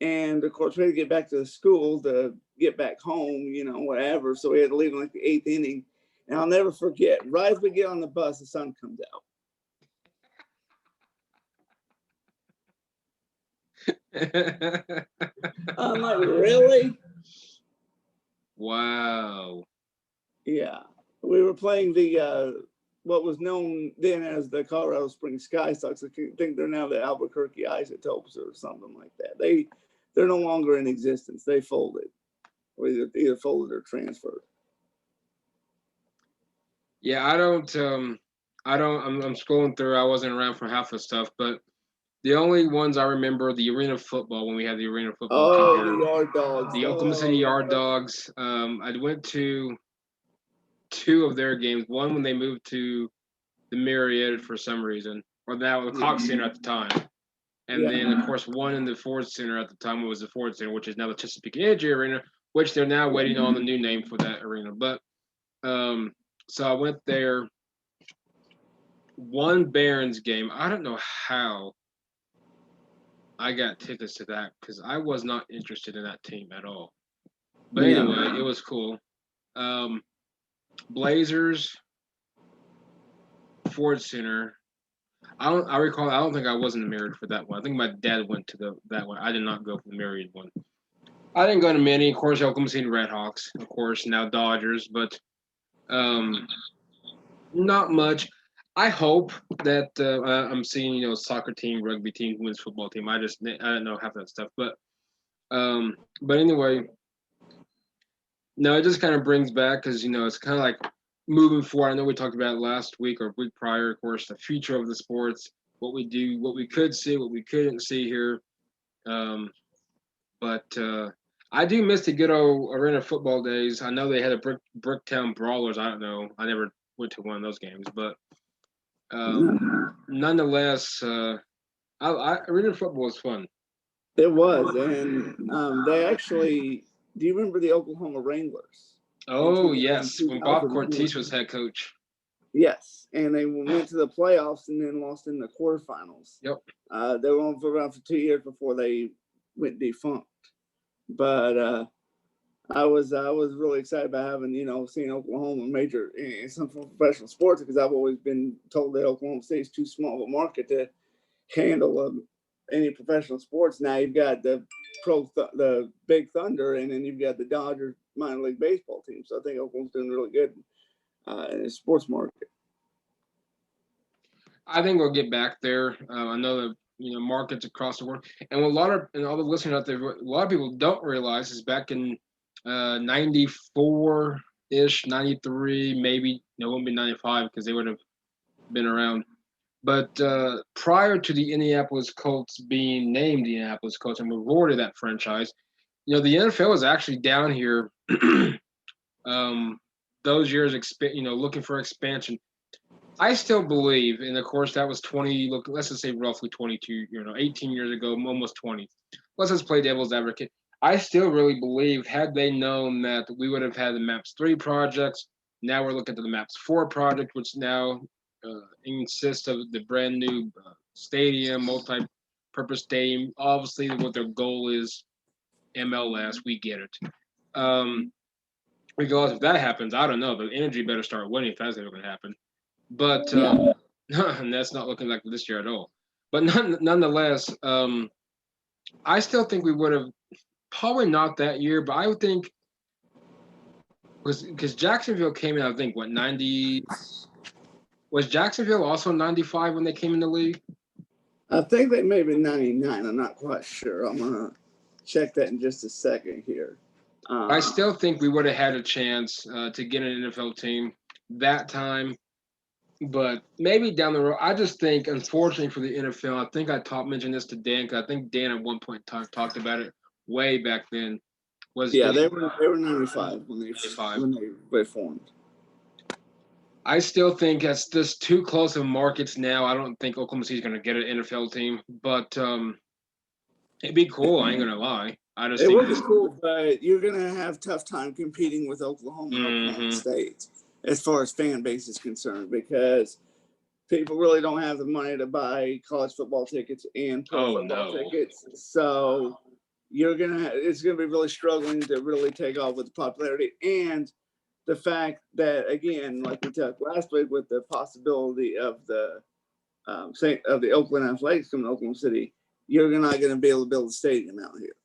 And of course, we had to get back to the school to get back home, whatever. So we had to leave in like the 8th inning. And I'll never forget, right as we get on the bus, the sun comes out. I'm like, really? Wow. Yeah. We were playing the what was known then as the Colorado Springs Sky Sox. I think they're now the Albuquerque Isotopes or something like that. They're no longer in existence. They folded, or either folded or transferred. Yeah, I don't. I'm scrolling through. I wasn't around for half the stuff, but The only ones I remember the arena football when we had the arena football team Oh, here. the Yard Dogs. The Oklahoma City Oh, Yard Dogs. I went to two of their games. One when they moved to the Marietta for some reason, or now the Cox Center at the time. And yeah. then, of course, one in the Ford Center at the time was the Ford Center, which is now the Chesapeake Energy Arena, which they're now waiting on the new name for that arena. But so I went there. One Barons game. I don't know how I got tickets to that because I was not interested in that team at all. But anyway, it was cool. Um, Blazers, Ford Center. I don't. I recall. I don't think I wasn't married for that one. I think my dad went to that one. I did not go for the married one. I didn't go to many. Of course, Oklahoma City Redhawks. Of course, now Dodgers, but um, not much. I hope that I'm seeing soccer team, rugby team, women's football team. I don't know half that stuff, but anyway, no, it just kind of brings back because it's kind of like moving forward. I know we talked about it last week or week prior, of course, the future of the sports, what we do, what we could see, what we couldn't see here. Um, but I do miss the good old arena football days. I know they had a Bricktown Brawlers. I don't know. I never went to one of those games, but nonetheless, arena football was fun. It was, and they actually. Do you remember the Oklahoma Wranglers Oh in yes, when Bob 2001? Cortese was head coach. Yes, and they went to the playoffs and then lost in the quarterfinals. Yep. They were on for around for 2 years before they went defunct. But I was really excited about having seeing Oklahoma major in some professional sports because I've always been told that Oklahoma City is too small of a market to handle any professional sports. Now you've got the Big Thunder, and then you've got the Dodgers minor league baseball team. So I think Oklahoma's doing really good in the sports market. I think we'll get back there. I know that markets across the world, and a lot of and all the listeners out there, a lot of people don't realize is back in '94 ish, '93, maybe it won't be '95 because they would have been around. But prior to the Indianapolis Colts being named the Indianapolis Colts and rewarded that franchise, the NFL is actually down here. Those years, looking for expansion. I still believe, and of course that was 20. Look, let's just say roughly 22. 18 years ago, almost 20. Let's just play devil's advocate. I still really believe, had they known that we would have had the Maps 3 projects. Now we're looking at the Maps 4 project, which now consists of the brand new stadium, multi-purpose stadium. Obviously, what their goal is, MLS. We get it. Regardless if that happens, I don't know. The energy better start winning if that's ever going to happen. But and that's not looking like this year at all. But nonetheless, I still think we would have probably not that year, but I would think because Jacksonville came in, I think what 90 was Jacksonville also 95 when they came in the league. I think they may be 99. I'm not quite sure. I'm gonna check that in just a second here. I still think we would have had a chance to get an NFL team that time. But maybe down the road, I just think, unfortunately for the NFL, I think I mentioned this to Dan because I think Dan at one point talked about it way back then. They were 95 when they formed. I still think that's just too close of markets now. I don't think Oklahoma City's going to get an NFL team, but it'd be cool. I ain't gonna lie. I just think it would be cool, but you're gonna have tough time competing with Oklahoma and Oklahoma State as far as fan base is concerned because people really don't have the money to buy college football tickets and pro football tickets. So it's gonna be really struggling to really take off with the popularity and the fact that again, like we talked last week, with the possibility of the Oakland Athletics coming to Oklahoma City, you're not going to be able to build a stadium out here.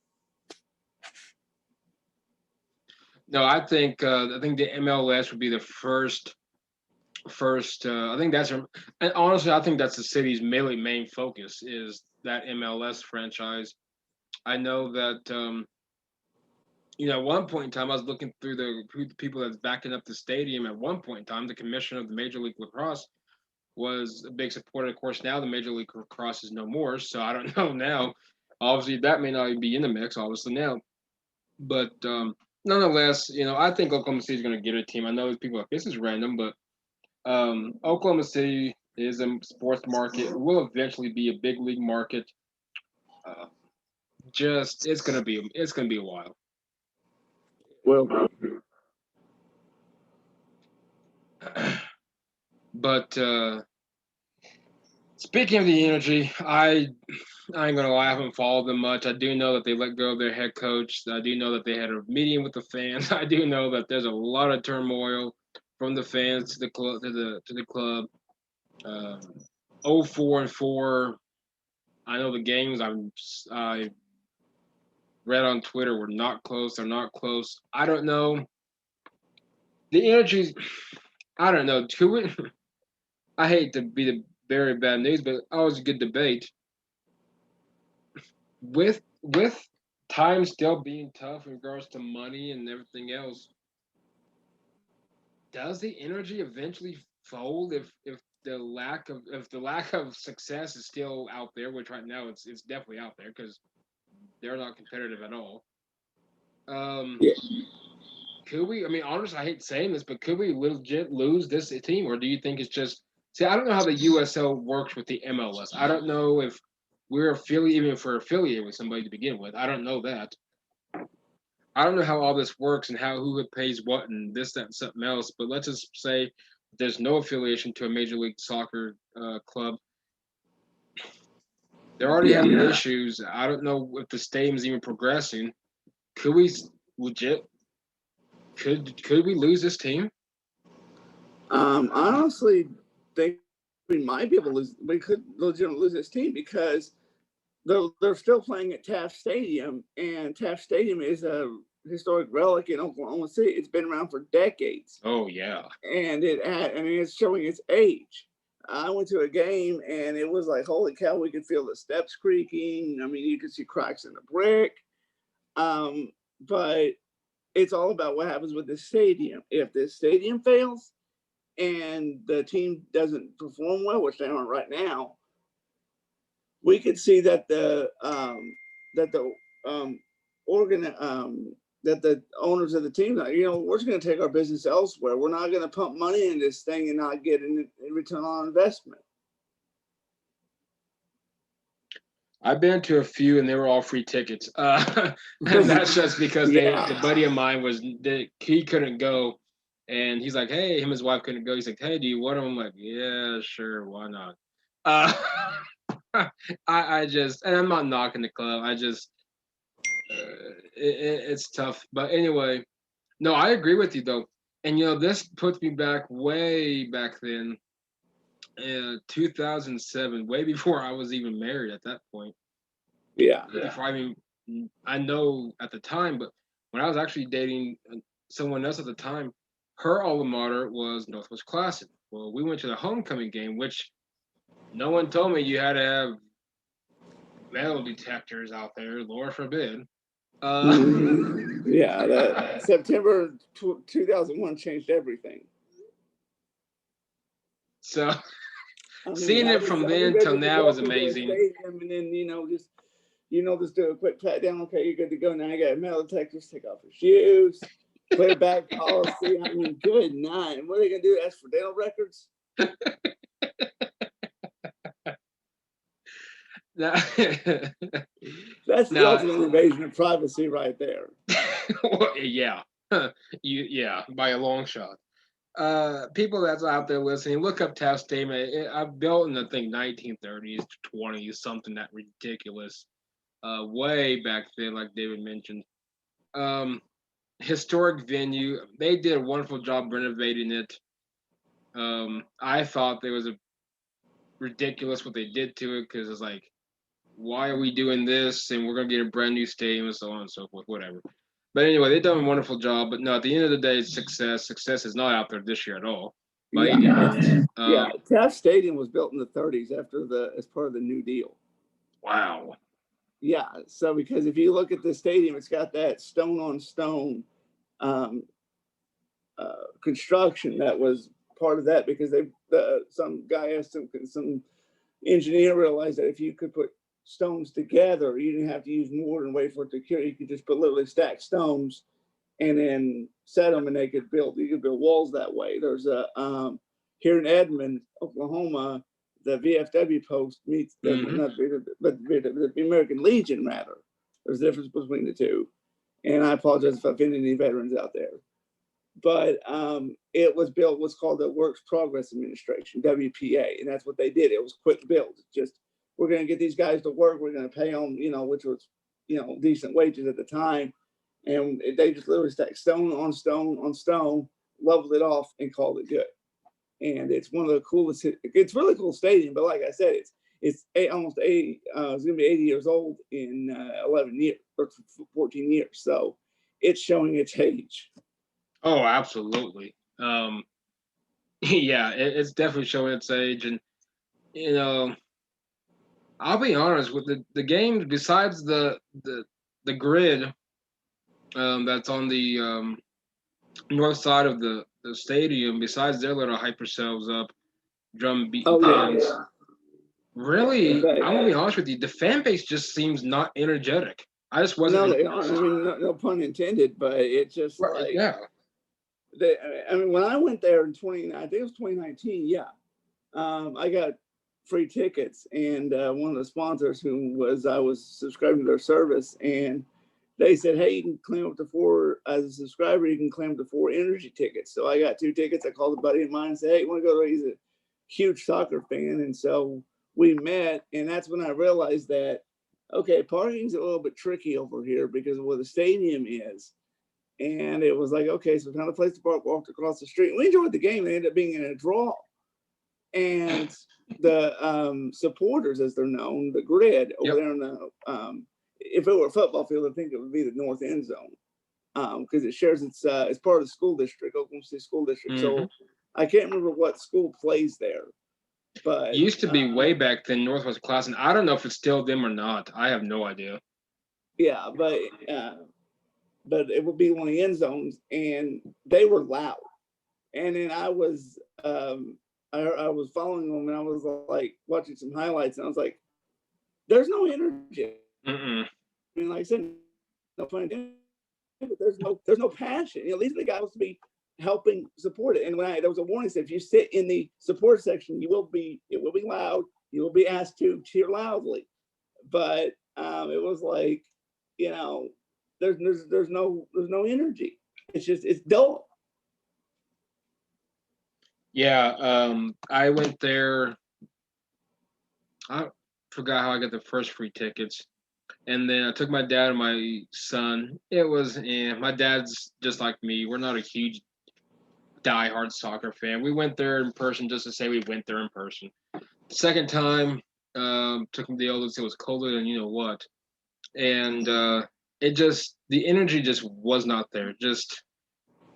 No, I think the MLS would be the first. I think and honestly, I think that's the city's main focus is that MLS franchise. I know that at one point in time, I was looking through the people that's backing up the stadium. At one point in time, the commissioner of the Major League Lacrosse was a big supporter. Of course, now the Major League Lacrosse is no more, so I don't know now. Obviously, that may not even be in the mix. Obviously now, but nonetheless, I think Oklahoma City is going to get a team. I know people are like this is random, but Oklahoma City is a sports market. It will eventually be a big league market. Uh, just it's gonna be a while. Well, But speaking of the energy, I ain't gonna lie, I haven't followed them much. I do know that they let go of their head coach. I do know that they had a meeting with the fans. I do know that there's a lot of turmoil from the fans to the club to the club. Um, 4-4. I know the games I read on Twitter were not close. They're not close. I don't know. The energy's I don't know. To it, I hate to be the very bad news, but always a good debate. With time still being tough in regards to money and everything else, does the energy eventually fold if the lack of success is still out there, which right now it's definitely out there because they're not competitive at all. Um, yeah. could we? I mean, honestly, I hate saying this, but could we legit lose this team, or do you think it's just? See, I don't know how the USL works with the MLS. I don't know if we're affiliated, even if we're affiliated with somebody to begin with. I don't know that. I don't know how all this works and how who pays what and this, that, and something else. But let's just say there's no affiliation to a major league soccer club. They're already Yeah. having issues. I don't know if the stadium's even progressing. Could we legit? Could we lose this team? I honestly think we might be able to lose. We could legitimately lose this team because they're still playing at Taft Stadium, and Taft Stadium is a historic relic in Oklahoma City. It's been around for decades, Oh yeah. and it's showing its age. I went to a game, and it was like, holy cow! We could feel the steps creaking. I mean, you could see cracks in the brick. But it's all about what happens with the stadium. If the stadium fails and the team doesn't perform well, which they aren't right now, we could see that the organ that the owners of the team, we're just going to take our business elsewhere. We're not going to pump money in this thing and not get in return on investment. I've been to a few and they were all free tickets. And that's just because Yeah. the buddy of mine he couldn't go, and he's like, hey, him and his wife couldn't go. He's like, hey, do you want him? I'm like, yeah, sure, why not? Uh, I just, and I'm not knocking the club. I just, it's tough. But anyway, no, I agree with you though. And this puts me back way back then, 2007, way before I was even married at that point. Yeah. Before I know at the time, but when I was actually dating someone else at the time, her alma mater was Northwest Classic. Well, we went to the homecoming game, which no one told me you had to have metal detectors out there. Lord forbid. Yeah, that September 2001 changed everything. So I mean, seeing it from I was then till ready to now is walk into a amazing. stadium and then just do a quick pat down. Okay, you're good to go now. You got metal detectors. Take off your shoes. Clear bag policy. I mean, good night. And what are they gonna do? Ask for dental records? Now, That's the now, ultimate invasion of privacy right there. yeah, yeah, by a long shot. People that's out there listening, look up Taft Stadium. I built in the 1930s, 20s, something that ridiculous. Way back then, like David mentioned. Um, Historic venue. They did a wonderful job renovating it. I thought there was a ridiculous what they did to it because it's like, why are we doing this? And we're gonna get a brand new stadium and so on and so forth, whatever. But anyway, they've done a wonderful job. But no, at the end of the day, it's success. Success is not out there this year at all by any means. Yeah. Taft Stadium was built in the 30s as part of the New Deal. Wow. Yeah. So because if you look at the stadium, it's got that stone on stone construction that was part of that because some guy asked some engineer realized that if you could put stones together, you didn't have to use mortar and wait for it to cure. You could just put literally stack stones and then set them, and you could build walls that way. There's a here in Edmond, Oklahoma, the VFW post meets the the American Legion rather. There's a difference between the two, and I apologize if I offended any veterans out there. But it was built what's called the Works Progress Administration, WPA, and that's what they did. It was quick build. Just we're going to get these guys to work. We're going to pay them, which was decent wages at the time, and they just literally stacked stone on stone on stone, leveled it off, and called it good. And it's one of the coolest. It's really cool stadium, but like I said, it's almost 80. It's going to be 80 years old in 11 years or 14 years. So it's showing its age. Oh, absolutely. Yeah, it's definitely showing its age, and I'll be honest with the games. Besides the grid that's on the north side of the stadium, besides their little hype themselves up, drum beating fans. Yeah. Really, I'm gonna be honest with you. The fan base just seems not energetic. I just wasn't. No, they aren't. I mean, no pun intended, but it's just like I mean, when I went there in I think it was 2019. Yeah, I got free tickets, and one of the sponsors I was subscribing to their service, and they said, hey, you can claim up to 4 as a subscriber. You can claim up to 4 energy tickets. So I got 2 tickets. I called a buddy of mine and said, hey, you want to go? He's a huge soccer fan, and so we met, and that's when I realized that okay, parking's a little bit tricky over here because of where the stadium is. And it was like, okay, so we found a place to park, walked across the street. We enjoyed the game. It ended up being in a draw. And the supporters, as they're known, the grid over there in the, if it were a football field, I think it would be the north end zone because it shares it's part of the school district, Oklahoma City School District. Mm-hmm. So I can't remember what school plays there. But it used to be way back then, Northwest Classic. I don't know if it's still them or not. I have no idea. Yeah, but it would be one of the end zones, and they were loud. And then I was following them, and I was like watching some highlights, and I was like, "There's no energy." I mean, like I said, no fun, but there's no passion. These are the guys supposed to be helping support it. And when there was a warning said, if you sit in the support section, it will be loud. You will be asked to cheer loudly. But it was like, there's no energy. It's dull. Yeah, I went there. I forgot how I got the first free tickets. And then I took my dad and my son. It was, my dad's just like me. We're not a huge diehard soccer fan. We went there in person just to say we went there in person. Second time, took him to the oldest. It was colder than you know what, and the energy just was not there. Just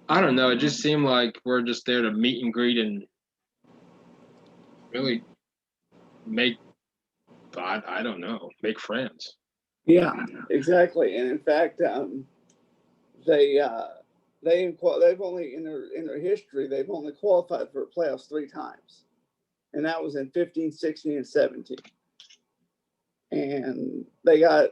I don't know. It just seemed like we're just there to meet and greet and really make I don't know, make friends. Yeah, exactly. And in fact, they've only in their history they've only qualified for playoffs 3 times, and that was in 15, 16, and 17. And they got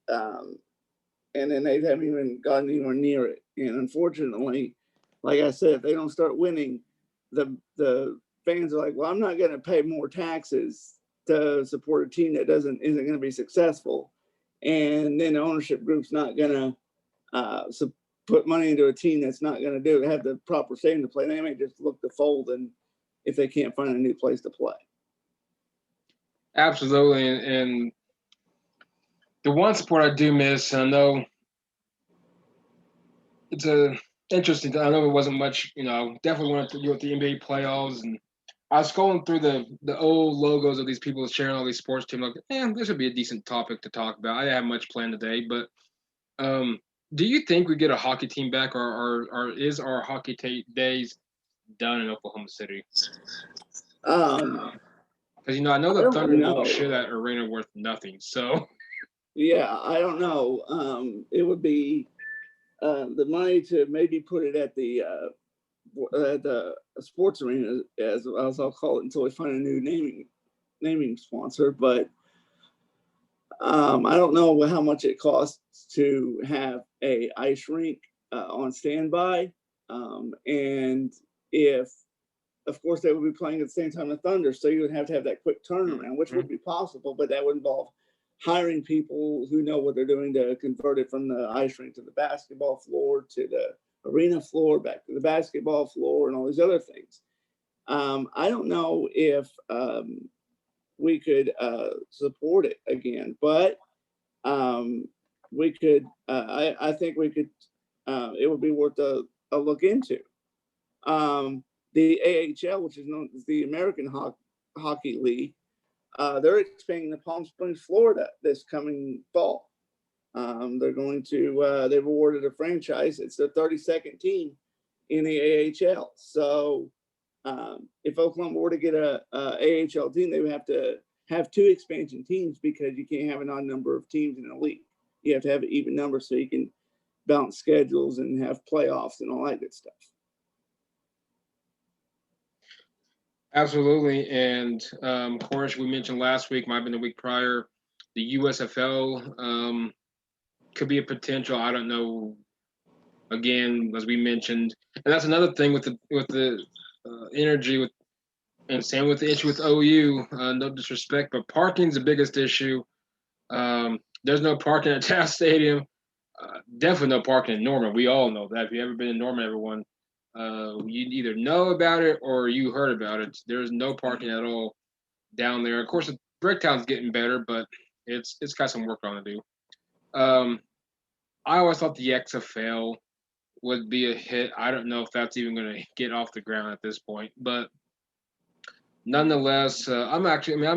and then they haven't even gotten anywhere near it. And unfortunately, like I said, if they don't start winning, the fans are like, well, I'm not going to pay more taxes to support a team that isn't going to be successful. And then the ownership group's not going to put money into a team that's not going to have the proper stadium to play. They may just look to fold, and if they can't find a new place to play. Absolutely, and the one sport I do miss, I know it's interesting. I know it wasn't much, definitely wanted to do with the NBA playoffs, and I was scrolling through the old logos of these people sharing all these sports teams. Like, this would be a decent topic to talk about. I didn't have much planned today, but do you think we get a hockey team back, or is our hockey days done in Oklahoma City? Because I know the Thunder don't share that arena worth nothing. So yeah, I don't know. It would be the money to maybe put it at the the sports arena, as I'll call it, until we find a new naming sponsor. But I don't know how much it costs to have a ice rink on standby, and if, of course, they would be playing at the same time the Thunder, so you would have to have that quick turnaround, which would be possible, but that would involve hiring people who know what they're doing to convert it from the ice rink to the basketball floor, to the arena floor, back to the basketball floor, and all these other things. I don't know if we could support it again, but we could. I think we could. It would be worth a look into. The AHL, which is known as the American Hockey League, they're expanding to Palm Springs, Florida this coming fall. They're going to, they've awarded a franchise. It's the 32nd team in the AHL. So if Oklahoma were to get a AHL team, they would have to have 2 expansion teams, because you can't have an odd number of teams in a league. You have to have an even number so you can balance schedules and have playoffs and all that good stuff. Absolutely. And of course, we mentioned last week, might have been the week prior, the USFL could be a potential. I don't know. Again, as we mentioned, and that's another thing with the energy with, and same with the issue with OU. No disrespect, but parking's the biggest issue. There's no parking at Taft Stadium. Definitely no parking in Norman. We all know that. If you've ever been in Norman, everyone, you either know about it or you heard about it. There's no parking at all down there. Of course, Bricktown's getting better, but it's got some work on to do. I always thought the XFL would be a hit. I don't know if that's even going to get off the ground at this point, but nonetheless, I'm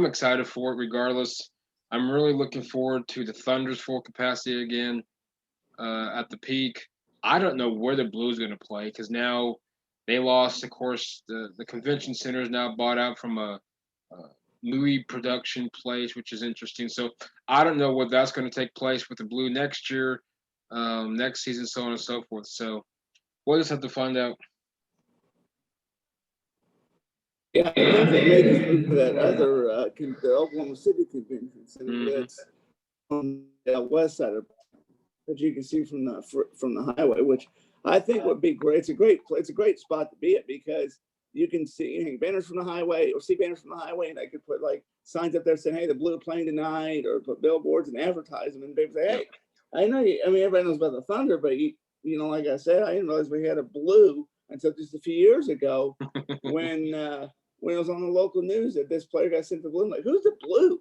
excited for it regardless. I'm really looking forward to the Thunder's full capacity again at the peak. I don't know where the Blues are going to play, because now they lost, of course, the convention center is now bought out from a movie production place, which is interesting. So I don't know what that's going to take place with the Blue next year, next season, so on and so forth. So we'll just have to find out. Yeah, I think they may just move to that other, the Oklahoma City Convention Center that's on the west side of, that you can see from the highway, which I think would be great. It's a great spot to be at, because you can see hang banners from the highway, or see banners from the highway, and I could put like signs up there saying, "Hey, the Blue playing tonight," or put billboards and advertise them, and people say, "Hey, I know you." I mean, everybody knows about the Thunder, but you know, like I said, I didn't realize we had a Blue until just a few years ago when it was on the local news that this player got sent to Blue. I'm like, who's the Blue?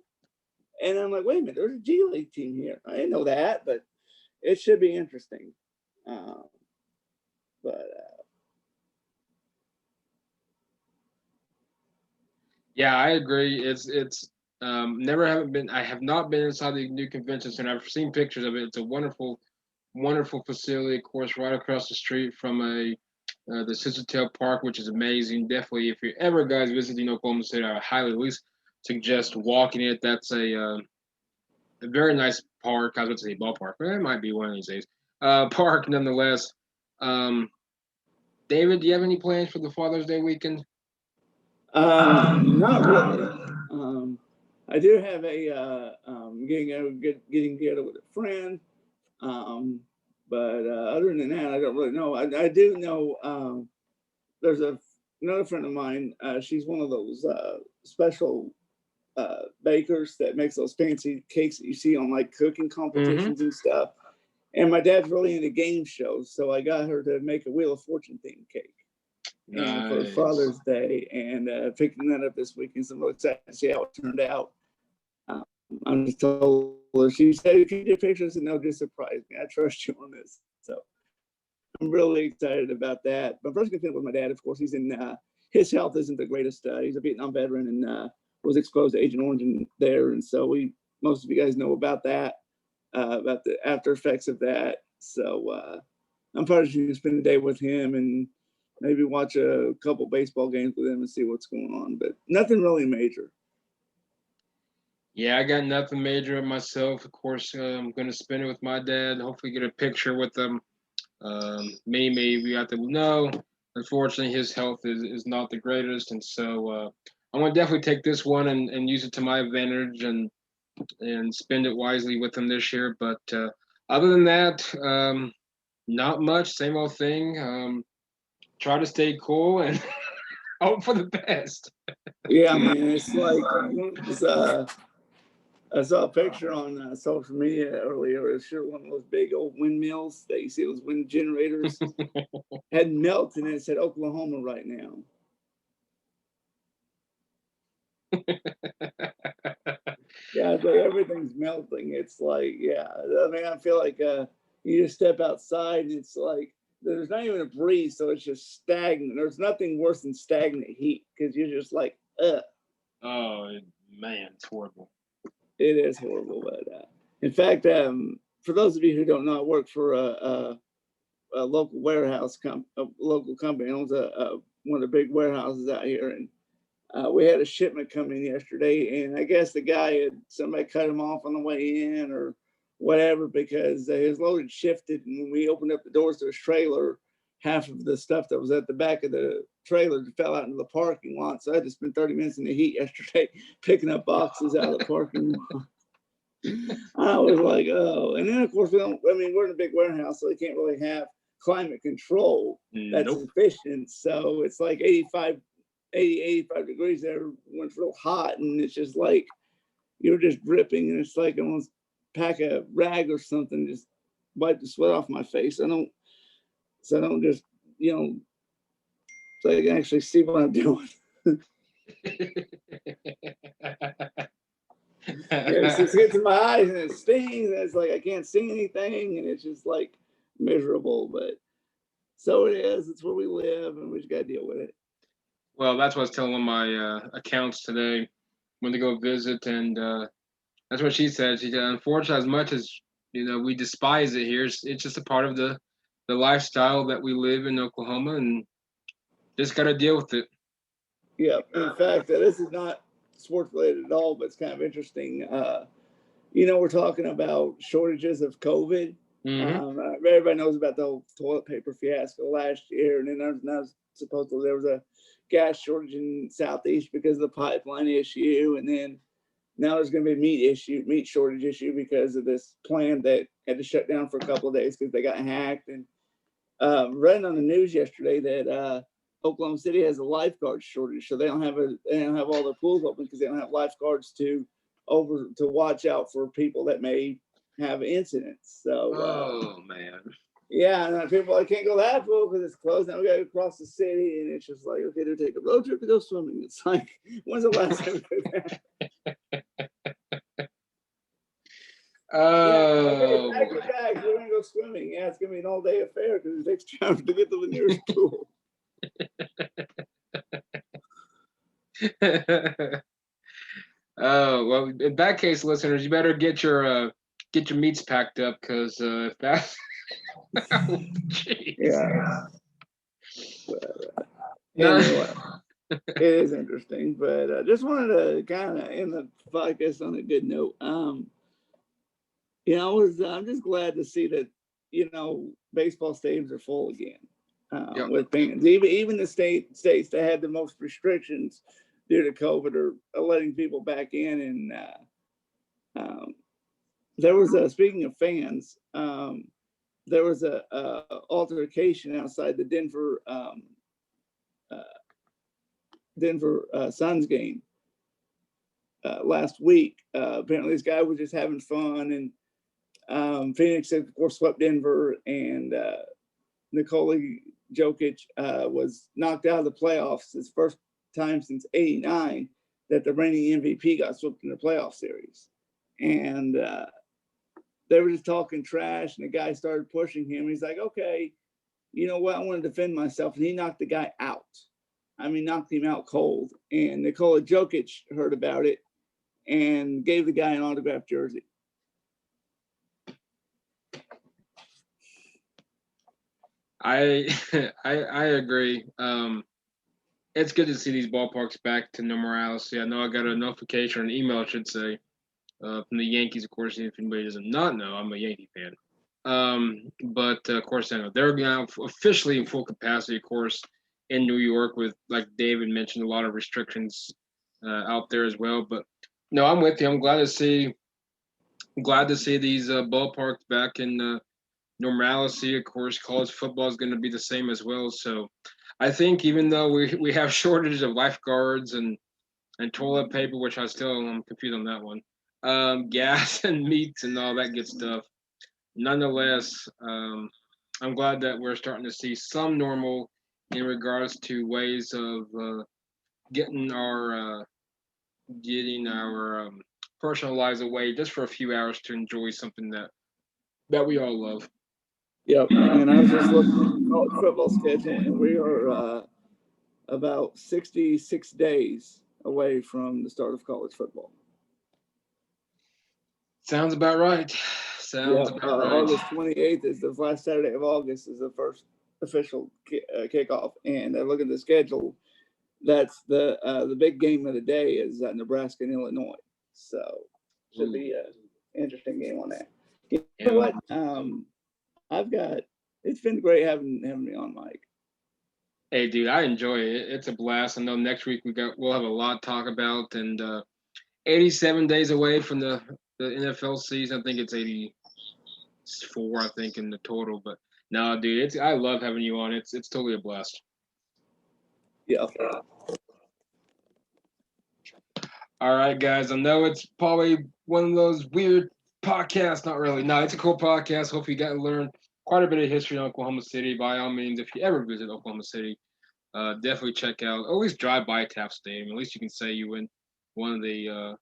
And I'm like, wait a minute, there's a G League team here. I didn't know that, but it should be interesting. Yeah, I agree. It's I have not been inside the new convention center. I've seen pictures of it. It's a wonderful, wonderful facility. Of course, right across the street from the Scissortail Park, which is amazing. Definitely, if you're ever guys visiting Oklahoma City, I highly at least suggest walking it. That's a very nice park. I was going to say ballpark, but it might be one of these days. Park nonetheless. David, do you have any plans for the Father's Day weekend? Not really. I do have a getting together with a friend, but other than that, I don't really know. I do know there's another friend of mine. She's one of those special bakers that makes those fancy cakes that you see on like cooking competitions and stuff. And my dad's really into game shows, so I got her to make a Wheel of Fortune themed cake. Nice. For Father's Day, and picking that up this weekend. So I'm really excited to see how it turned out. I'm just told her, she said, if you get pictures, and they'll just surprise me. I trust you on this. So I'm really excited about that. But first, going to with my dad, of course. He's in, his health isn't the greatest. He's a Vietnam veteran and was exposed to Agent Orange there. And so most of you guys know about that, about the after effects of that. So I'm probably just going to spend the day with him and maybe watch a couple baseball games with him and see what's going on, but nothing really major. Yeah, I got nothing major of myself. Of course, I'm going to spend it with my dad. Hopefully, get a picture with him. Maybe we have to know. unfortunately, his health is not the greatest, and so I'm gonna definitely take this one and use it to my advantage and spend it wisely with him this year. But other than that, not much. Same old thing. Try to stay cool and hope for the best. Yeah, man, it's like I saw a picture on social media earlier. It's sure one of those big old windmills that you see, those wind generators, had melted and it said Oklahoma right now. Yeah, it's like everything's melting. It's like, yeah, I mean, I feel like you just step outside and it's like there's not even a breeze, so it's just stagnant. There's nothing worse than stagnant heat because you're just like, ugh. Oh man, it's horrible. It is horrible. But in fact, for those of you who don't know, I work for a local warehouse a local company owns one of the big warehouses out here, and we had a shipment come in yesterday, and I guess the guy somebody cut him off on the way in or whatever because his load had shifted, and when we opened up the doors to his trailer, half of the stuff that was at the back of the trailer fell out into the parking lot. So I had to spend 30 minutes in the heat yesterday picking up boxes out of the parking lot. I was like, oh, and then of course we're in a big warehouse, so they can't really have climate control that's Nope. efficient. So it's like 85 degrees there when it's real hot, and it's just like you're just dripping, and it's like I almost pack a rag or something, just wipe the sweat off my face. I don't just, so I can actually see what I'm doing. It just hits in my eyes and it stings, and it's like I can't see anything, and it's just like miserable. But so it is. It's where we live, and we just got to deal with it. Well, that's what I was telling one of my accounts today when to go visit, and that's what she said. She said, unfortunately, as much as we despise it here, it's just a part of the lifestyle that we live in Oklahoma, and just got to deal with it. Yeah. In fact, this is not sports related at all, but it's kind of interesting. We're talking about shortages of COVID. Mm-hmm. Everybody knows about the whole toilet paper fiasco last year, and then there was a gas shortage in Southeast because of the pipeline issue, and then now there's going to be a meat shortage issue because of this plant that had to shut down for a couple of days because they got hacked. And read on the news yesterday that Oklahoma City has a lifeguard shortage, so they don't have all their pools open because they don't have lifeguards to watch out for people that may have incidents. So, Oh man. yeah, and people I can't go that pool because it's closed. Now we got to cross the city, and it's just like, okay, to take a road trip to go swimming. It's like, when's the last time we did that? Oh. Okay, pack your bags. We're gonna go swimming. Yeah, it's gonna be an all-day affair because it takes time to get to the nearest pool. Oh well, in that case, listeners, you better get your meats packed up because if that's jeez. Yeah. No. Anyway, it is interesting, but just wanted to kind of end the podcast on a good note. I'm just glad to see that baseball stadiums are full again Yep. with fans. Even the states that had the most restrictions due to COVID are letting people back in. And there was speaking of fans, there was a altercation outside the Denver Suns game last week. Apparently, this guy was just having fun, and Phoenix, of course, swept Denver, and Nikola Jokic was knocked out of the playoffs. It's the first time since '89 that the reigning MVP got swept in the playoff series. And they were just talking trash, and the guy started pushing him. He's like, okay, you know what? I want to defend myself. And he knocked the guy out. I mean, knocked him out cold. And Nikola Jokic heard about it and gave the guy an autographed jersey. I I agree. It's good to see these ballparks back to normalcy. I know I got a notification, or an email, I should say, from the Yankees. Of course, if anybody does not know, I'm a Yankee fan. But of course, I know they're now officially in full capacity. Of course, in New York with, like David mentioned, a lot of restrictions out there as well. But no, I'm with you. I'm glad to see these ballparks back in normalcy. Of course, college football is going to be the same as well. So I think even though we have shortage of lifeguards and toilet paper, which I still am confused on that one, gas and meats and all that good stuff. Nonetheless, I'm glad that we're starting to see some normal in regards to ways of getting our personal lives away just for a few hours to enjoy something that we all love. Yep. And I was just looking at the college football schedule, and we are about 66 days away from the start of college football. Sounds about right. Yeah, Sounds about right. August 28th is the last Saturday of August is the first official kickoff. And I look at the schedule. That's the big game of the day is Nebraska and Illinois. So should be an interesting game on that. You know what? I've got. It's been great having me on, Mike. Hey, dude, I enjoy it. It's a blast. I know next week we'll have a lot to talk about, and 87 days away from the NFL season. I think it's 84. I think in the total, but no, dude, I love having you on. It's totally a blast. Yeah. All right, guys. I know it's probably one of those weird podcasts. Not really. No, it's a cool podcast. Hope you got to learn quite a bit of history in Oklahoma City. By all means, if you ever visit Oklahoma City, definitely check out. Or at least drive by Taft Stadium. At least you can say you went one of the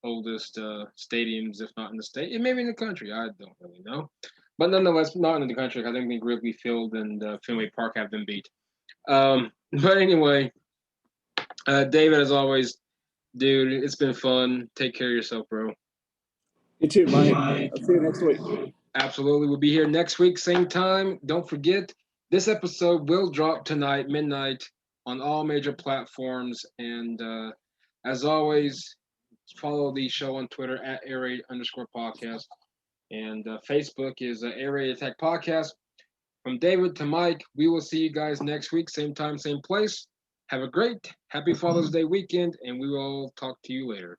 oldest stadiums, if not in the state, and maybe in the country. I don't really know, but nonetheless, not in the country. I think Wrigley Field and Fenway Park have been beat. But anyway, David, as always, dude, it's been fun. Take care of yourself, bro. You too, Mike. I'll see you next week. Absolutely, we'll be here next week, same time. Don't forget, this episode will drop tonight, midnight, on all major platforms. And as always, follow the show on Twitter at @air_podcast. And Facebook is Air Raid Attack Podcast. From David to Mike, we will see you guys next week, same time, same place. Have a great, happy Father's Day weekend, and we will talk to you later.